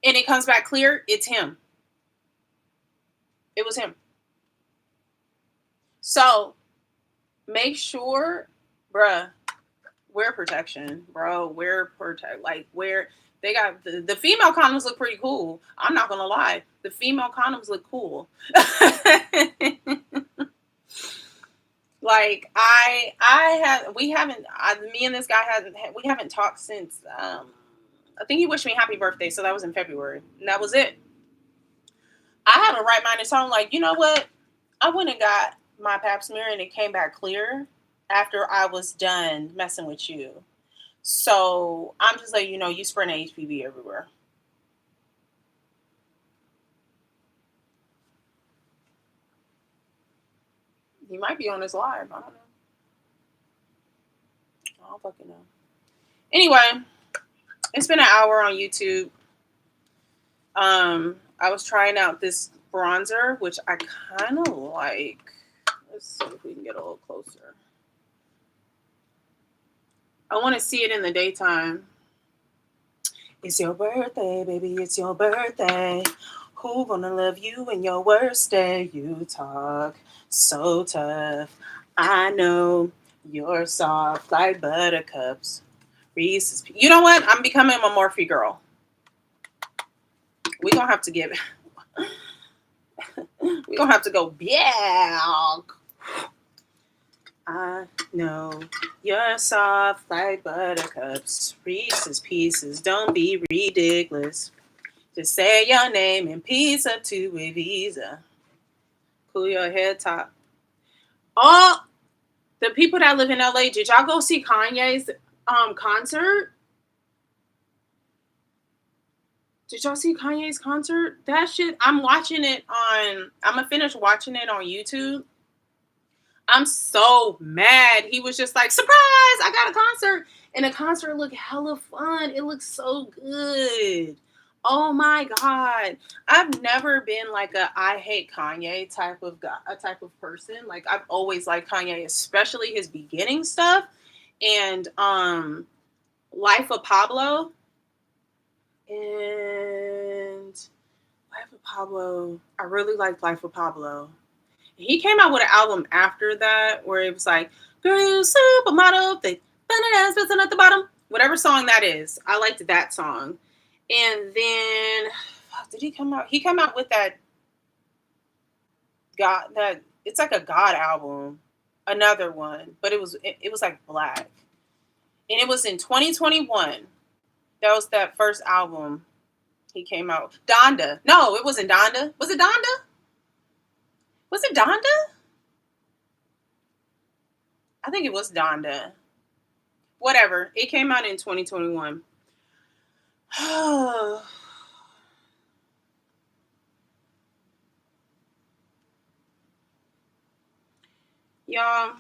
and it comes back clear, it's him. It was him. So make sure, bruh, wear protection, bro. Wear they got the female condoms look pretty cool. I'm not gonna lie, the female condoms look cool. Like me and this guy we haven't talked since I think he wished me happy birthday, so that was in February, and that was it. I have a right mind to tell him, like, you know what? I went and got my pap smear and it came back clear after I was done messing with you. So I'm just like, you spreading HPV everywhere. He might be on his live. I don't know. I don't fucking know. Anyway, it's been an hour on YouTube. I was trying out this bronzer, which I kind of like. Let's see if we can get a little closer. I want to see it in the daytime. It's your birthday, baby, it's your birthday. Who gonna love you in your worst day? You talk so tough. I know you're soft like buttercups. Reese's. You know what? I'm becoming a Morphe girl. We gonna have to get. We gonna have to go back. I know you're soft like buttercups. Reese's Pieces. Don't be ridiculous. Just say your name and pizza to a visa. Cool your head top. All the people that live in LA, did y'all go see Kanye's concert? Did y'all see Kanye's concert? That shit, I'm watching it on. I'm gonna finish watching it on YouTube. I'm so mad. He was just like, surprise! I got a concert, and the concert looked hella fun. It looks so good. Oh my god! I've never been like a I hate Kanye type of guy, a type of person. Like I've always liked Kanye, especially his beginning stuff and Life of Pablo and Life of Pablo. I really liked Life of Pablo. He came out with an album after that where it was like, girl, you supermodel, they ass at the bottom. Whatever song that is. I liked that song. And then did he come out? He came out with that God that it's like a God album. Another one. But it was like black. And it was in 2021. That was that first album he came out. Donda. No, it wasn't Donda. Was it Donda? Was it Donda? I think it was Donda. Whatever. It came out in 2021. Y'all,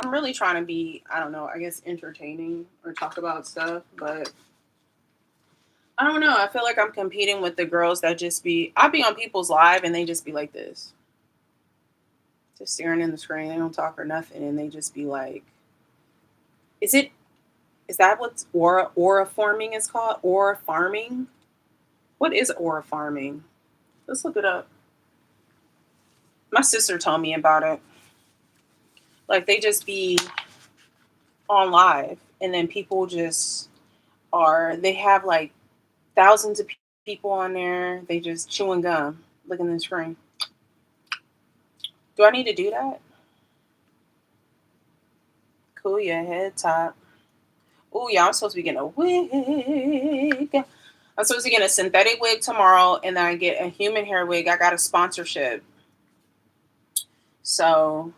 I'm really trying to be, I don't know, I guess entertaining or talk about stuff, but I don't know. I feel like I'm competing with the girls that just be, I'll be on people's live and they just be like this, just staring in the screen. They don't talk or nothing. And they just be like, is it, is that what aura forming is called? Aura farming? What is aura farming? Let's look it up. My sister told me about it. Like they just be on live and then people just they have like thousands of people on there. They just chewing gum, looking at the screen. Do I need to do that? Cool your head top. Oh yeah, I'm supposed to be getting a wig. I'm supposed to get a synthetic wig tomorrow and then I get a human hair wig. I got a sponsorship. So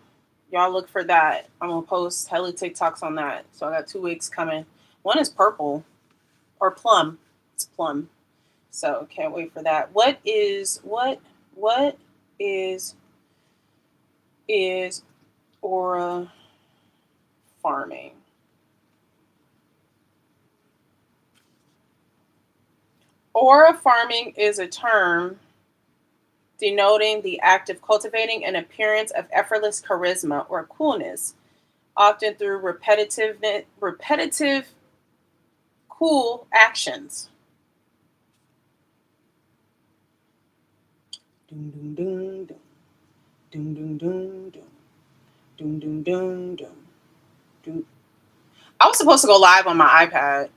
y'all look for that. I'm gonna post hella TikToks on that. So I got 2 wigs coming. One is purple or plum. It's plum. So can't wait for that. What is aura farming? Aura farming is a term denoting the act of cultivating an appearance of effortless charisma or coolness, often through repetitive cool actions. Dun, dun, dun, dun. Dun, dun, dun, dun. Dun, dun, dun, dun. Dun. I was supposed to go live on my iPad.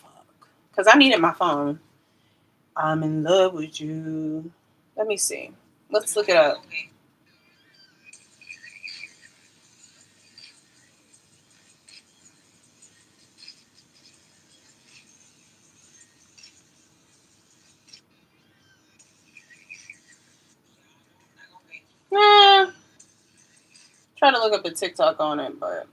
Fuck. Because I needed my phone. I'm in love with you. Let me see. Let's look it up. Nah, try to look up a TikTok on it, but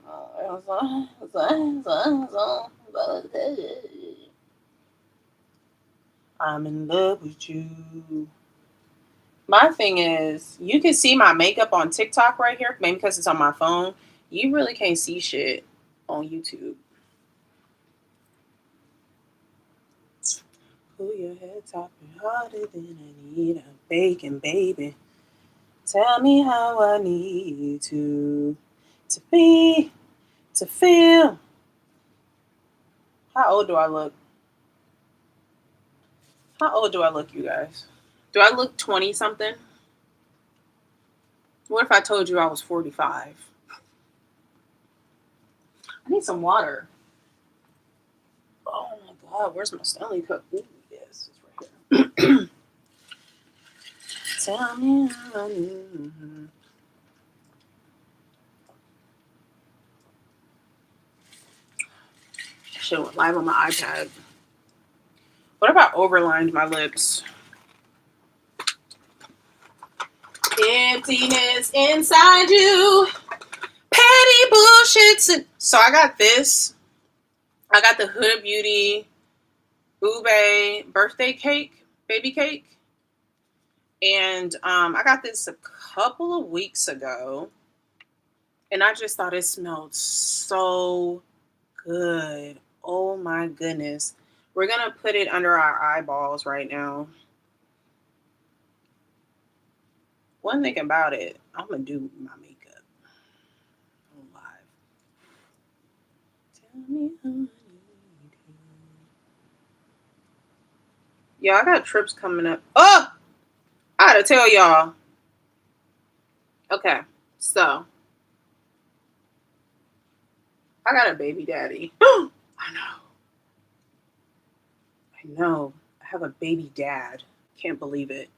I'm in love with you. My thing is, you can see my makeup on TikTok right here, maybe because it's on my phone. You really can't see shit on YouTube. Pull your head top and harder than I need a bacon, baby. Tell me how I need to be, to feel. How old do I look? How old do I look, you guys? Do I look 20 something? What if I told you I was 45? I need some water. Oh my god, where's my Stanley Cup? Ooh, yes, it's right here. Tell me. Should have went live on my iPad. What if I overlined my lips? Emptiness inside you. Petty bullshit. So I got this. I got the Huda Beauty Ube birthday cake, baby cake. And I got this a couple of weeks ago. And I just thought it smelled so good. Oh my goodness. We're going to put it under our eyeballs right now. One thing about it, I'm going to do my makeup on live. Tell me how you do. Yeah, I got trips coming up. Oh! I gotta tell y'all. Okay, so I got a baby daddy. I know. I have a baby dad. Can't believe it.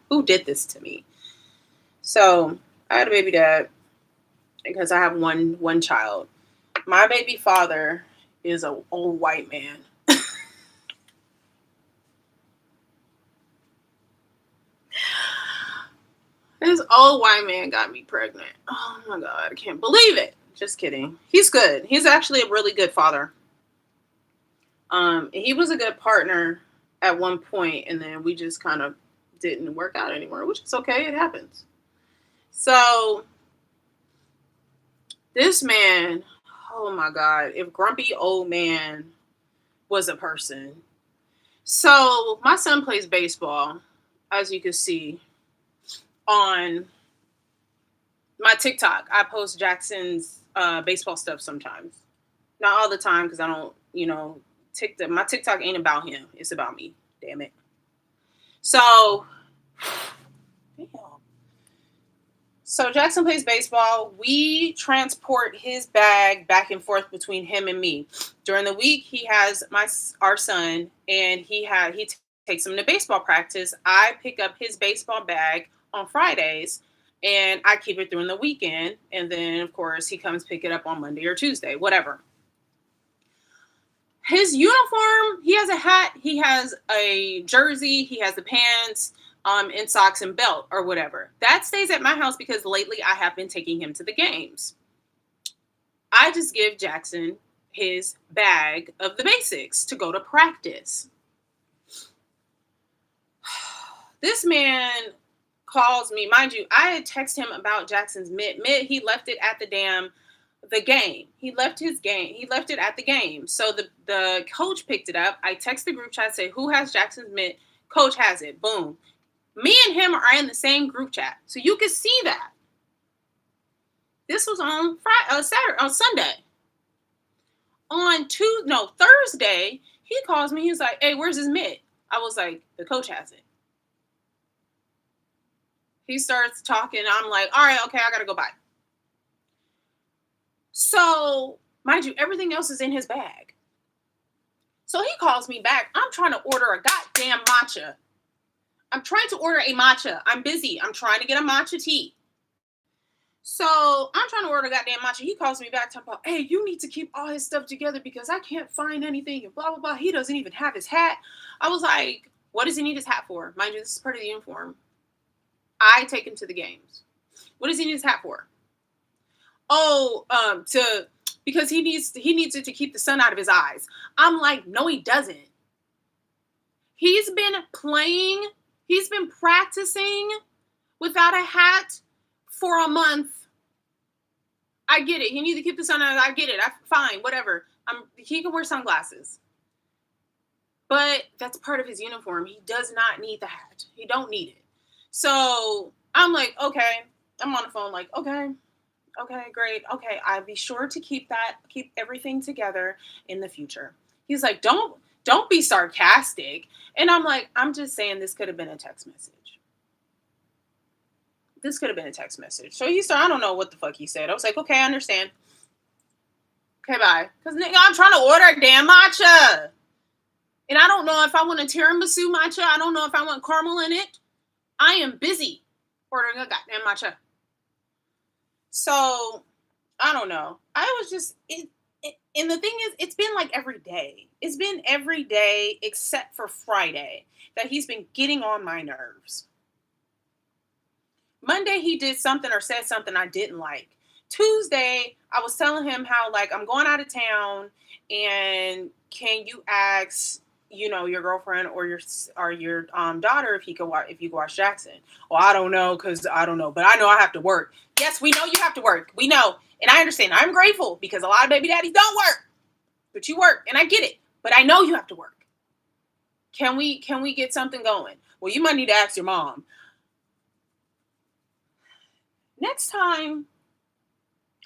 Who did this to me? So I had a baby dad because I have one child. My baby father is an old white man. This old white man got me pregnant. Oh my god, I can't believe it. Just kidding. He's good. He's actually a really good father. He was a good partner at one point, and then we just kind of didn't work out anymore, which is okay. It happens. So this man, oh my god, if grumpy old man was a person. So my son plays baseball, as you can see on my TikTok. I post Jackson's baseball stuff sometimes. Not all the time because I don't, my TikTok ain't about him. It's about me. Damn it. So, damn. So Jackson plays baseball. We transport his bag back and forth between him and me. During the week, he has our son, and he takes him to baseball practice. I pick up his baseball bag on Fridays, and I keep it during the weekend. And then, of course, he comes pick it up on Monday or Tuesday, whatever. His uniform, he has a hat, he has a jersey, he has the pants, and socks and belt or whatever. That stays at my house because lately I have been taking him to the games. I just give Jackson his bag of the basics to go to practice. This man calls me. Mind you, I had texted him about Jackson's mitt. He left it at the game. He left his game. He left it at the game. So the coach picked it up. I text the group chat, say, who has Jackson's mitt? Coach has it. Boom. Me and him are in the same group chat. So you can see that. This was on Sunday. Thursday, he calls me. He was like, hey, where's his mitt? I was like, the coach has it. He starts talking. I'm like, all right, okay, I got to go by. So, mind you, everything else is in his bag. So he calls me back. I'm trying to order a goddamn matcha. I'm trying to order a matcha. I'm busy. I'm trying to get a matcha tea. So I'm trying to order a goddamn matcha. He calls me back talking about, hey, you need to keep all his stuff together because I can't find anything and blah, blah, blah. He doesn't even have his hat. I was like, what does he need his hat for? Mind you, this is part of the uniform. I take him to the games. What does he need his hat for? Because he needs it to keep the sun out of his eyes. I'm like, no, he doesn't. He's been practicing without a hat for a month. I get it. He needs to keep the sun out. I get it. Fine, whatever. He can wear sunglasses. But that's part of his uniform. He does not need the hat. He don't need it. So I'm like, okay. I'm on the phone like, okay, great. Okay, I'll be sure to keep everything together in the future. He's like, don't Don't be sarcastic. And I'm like, I'm just saying this could have been a text message. This could have been a text message. So he started, I don't know what the fuck he said. I was like, okay, I understand. Okay, bye. Because nigga, I'm trying to order a damn matcha. And I don't know if I want a tiramisu matcha. I don't know if I want caramel in it. I am busy ordering a goddamn matcha. So I don't know. I was just and the thing is, it's been like every day. It's been every day except for Friday that he's been getting on my nerves. Monday he did something or said something I didn't like. Tuesday I was telling him how like I'm going out of town and can you ask your girlfriend or your daughter if you can watch Jackson. Well, I don't know because I don't know, but I know I have to work. Yes, we know you have to work. We know, and I understand. I'm grateful because a lot of baby daddies don't work, but you work, and I get it. But I know you have to work. Can we get something going? Well, you might need to ask your mom. Next time,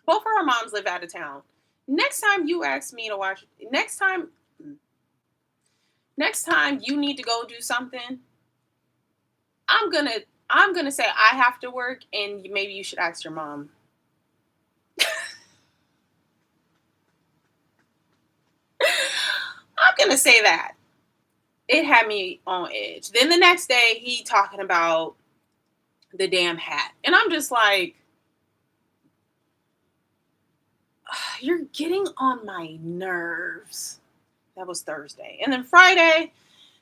both of our moms live out of town. Next time you ask me to watch, next time you need to go do something, I'm gonna say I have to work, and maybe you should ask your mom. I'm gonna say that. It had me on edge. Then the next day, he talking about the damn hat, and I'm just like, you're getting on my nerves. That was Thursday, and then Friday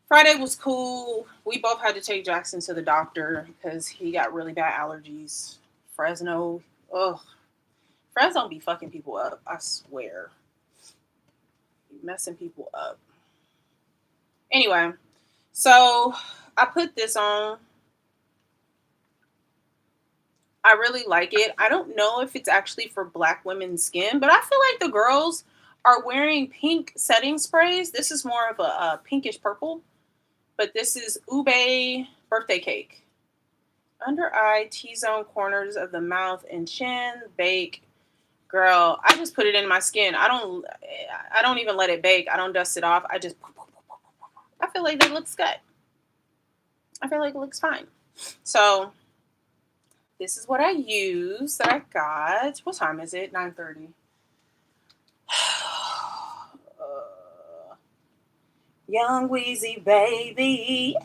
was cool. We both had to take Jackson to the doctor because he got really bad allergies. Fresno, ugh, Fresno be fucking people up. I swear, messing people up. Anyway, so I put this on. I really like it. I don't know if it's actually for black women's skin, but I feel like the girls are wearing pink setting sprays. This is more of a pinkish purple, but this is Ube birthday cake. Under eye, T-zone corners of the mouth and chin, bake. Girl, I just put it in my skin. I don't even let it bake. I don't dust it off. I feel like that looks good. I feel like it looks fine. So this is what I use that I got. What time is it? 9:30. Young Weezy baby.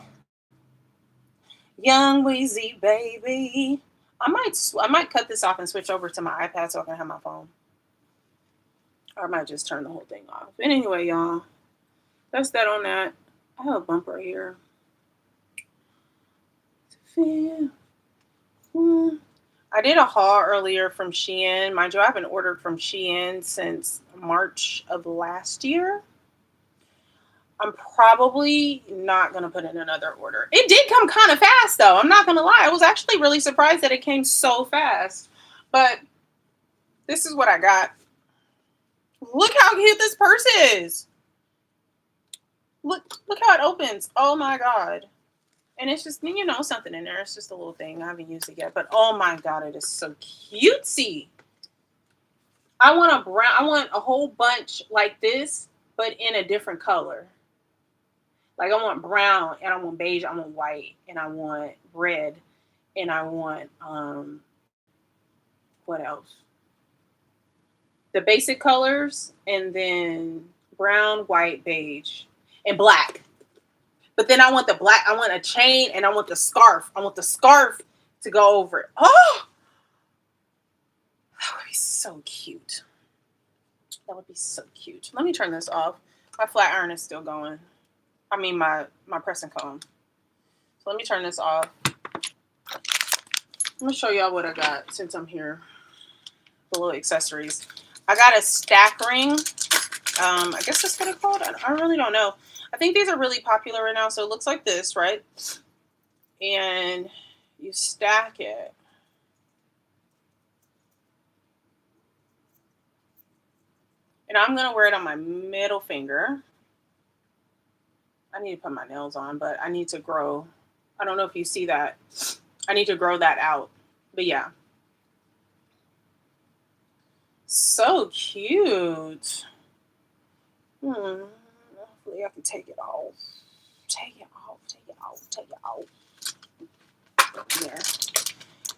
Young Weezy baby. I might cut this off and switch over to my iPad so I can have my phone. Or I might just turn the whole thing off. But anyway, y'all, that's that on that. I have a bumper here. I did a haul earlier from Shein. Mind you, I haven't ordered from Shein since March of last year. I'm probably not going to put in another order. It did come kind of fast, though. I'm not going to lie. I was actually really surprised that it came so fast. But this is what I got. Look how cute this purse is. Look how it opens. Oh, my God. And it's just, something in there. It's just a little thing. I haven't used it yet. But, oh, my God, it is so cutesy. I want a whole bunch like this, but in a different color. Like I want brown and I want beige, I want white, and I want red, and I want what else? The basic colors, and then brown, white, beige, and black. But then I want the black, I want a chain, and I want the scarf. I want the scarf to go over it. Oh! That would be so cute. That would be so cute. Let me turn this off. My flat iron is still going. I mean, my pressing comb. So let me turn this off. I'm going to show y'all what I got since I'm here. The little accessories. I got a stack ring. I guess that's what it's called. I really don't know. I think these are really popular right now. So it looks like this, right? And you stack it. And I'm going to wear it on my middle finger. I need to put my nails on, but I need to grow. I don't know if you see that. I need to grow that out. But yeah. So cute. For Hopefully I can take it off. Take it off. Take it off. Take it off. There.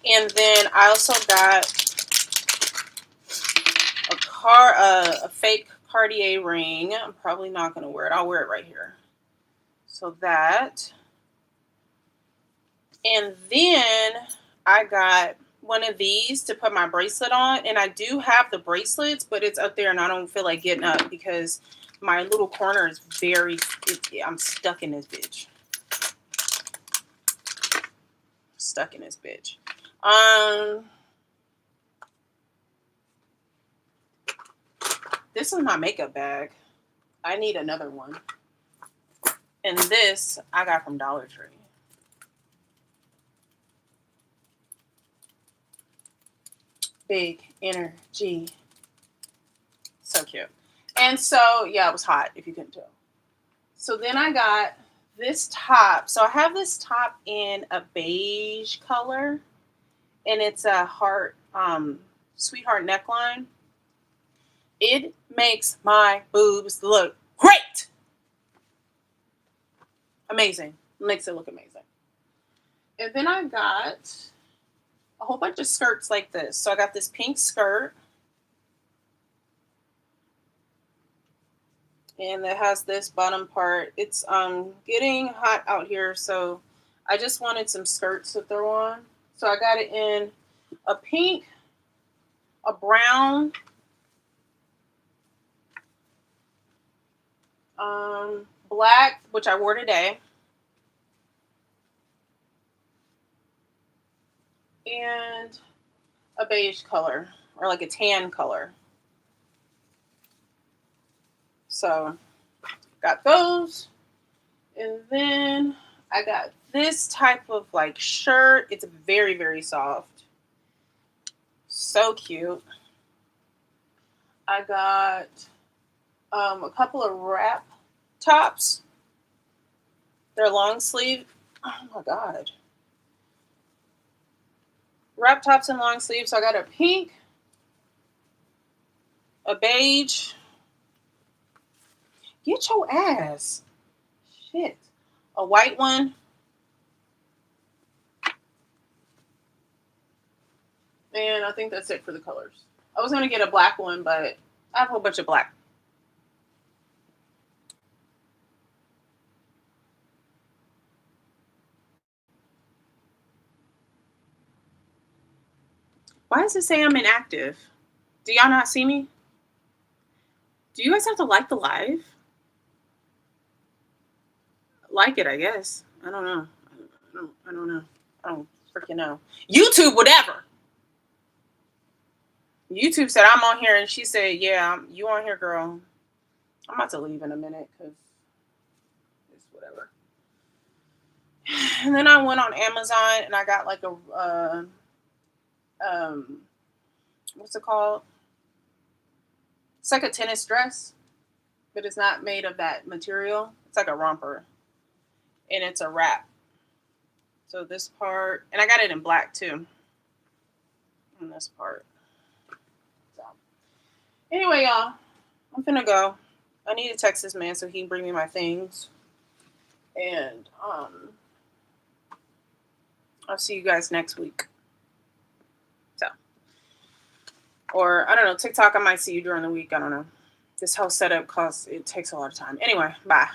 And then I also got a fake Cartier ring. I'm probably not going to wear it. I'll wear it right here. So that. And then I got one of these to put my bracelet on. And I do have the bracelets, but it's up there and I don't feel like getting up because my little corner is I'm stuck in this bitch. Stuck in this bitch. This is my makeup bag. I need another one. And this I got from Dollar Tree. Big energy. So cute. And so, yeah, it was hot, if you couldn't tell. So then I got this top. So I have this top in a beige color. And it's a heart, sweetheart neckline. It makes my boobs look great. Amazing. Makes it look amazing. And then I got a whole bunch of skirts like this. So I got this pink skirt. And it has this bottom part. It's getting hot out here, so I just wanted some skirts to throw on. So I got it in a pink, a brown, black, which I wore today, and a beige color, or like a tan color. So got those. And then I got this type of like shirt. It's very, very soft. So cute. I got a couple of wrap tops. They're long sleeve. Oh my God. Wrap tops and long sleeves. So I got a pink, a beige. Get your ass. Shit. A white one. And I think that's it for the colors. I was going to get a black one, but I have a whole bunch of black. Why does it say I'm inactive? Do y'all not see me? Do you guys have to like the live? Like it, I guess. I don't know. I don't know. I don't freaking know. YouTube, whatever. YouTube said I'm on here, and she said, "Yeah, you on here, girl." I'm about to leave in a minute because it's whatever. And then I went on Amazon and I got like a what's it called? It's like a tennis dress, but it's not made of that material. It's like a romper, and it's a wrap. So this part, and I got it in black too. On this part. So anyway, y'all, I'm finna go. I need to text this man so he can bring me my things, and I'll see you guys next week. So, or I don't know, TikTok. I might see you during the week. I don't know. This whole setup it takes a lot of time. Anyway, bye.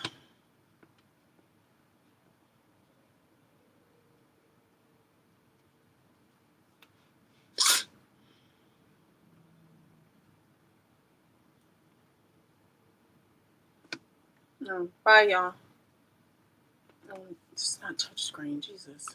No, bye, y'all. It's not touch screen, Jesus.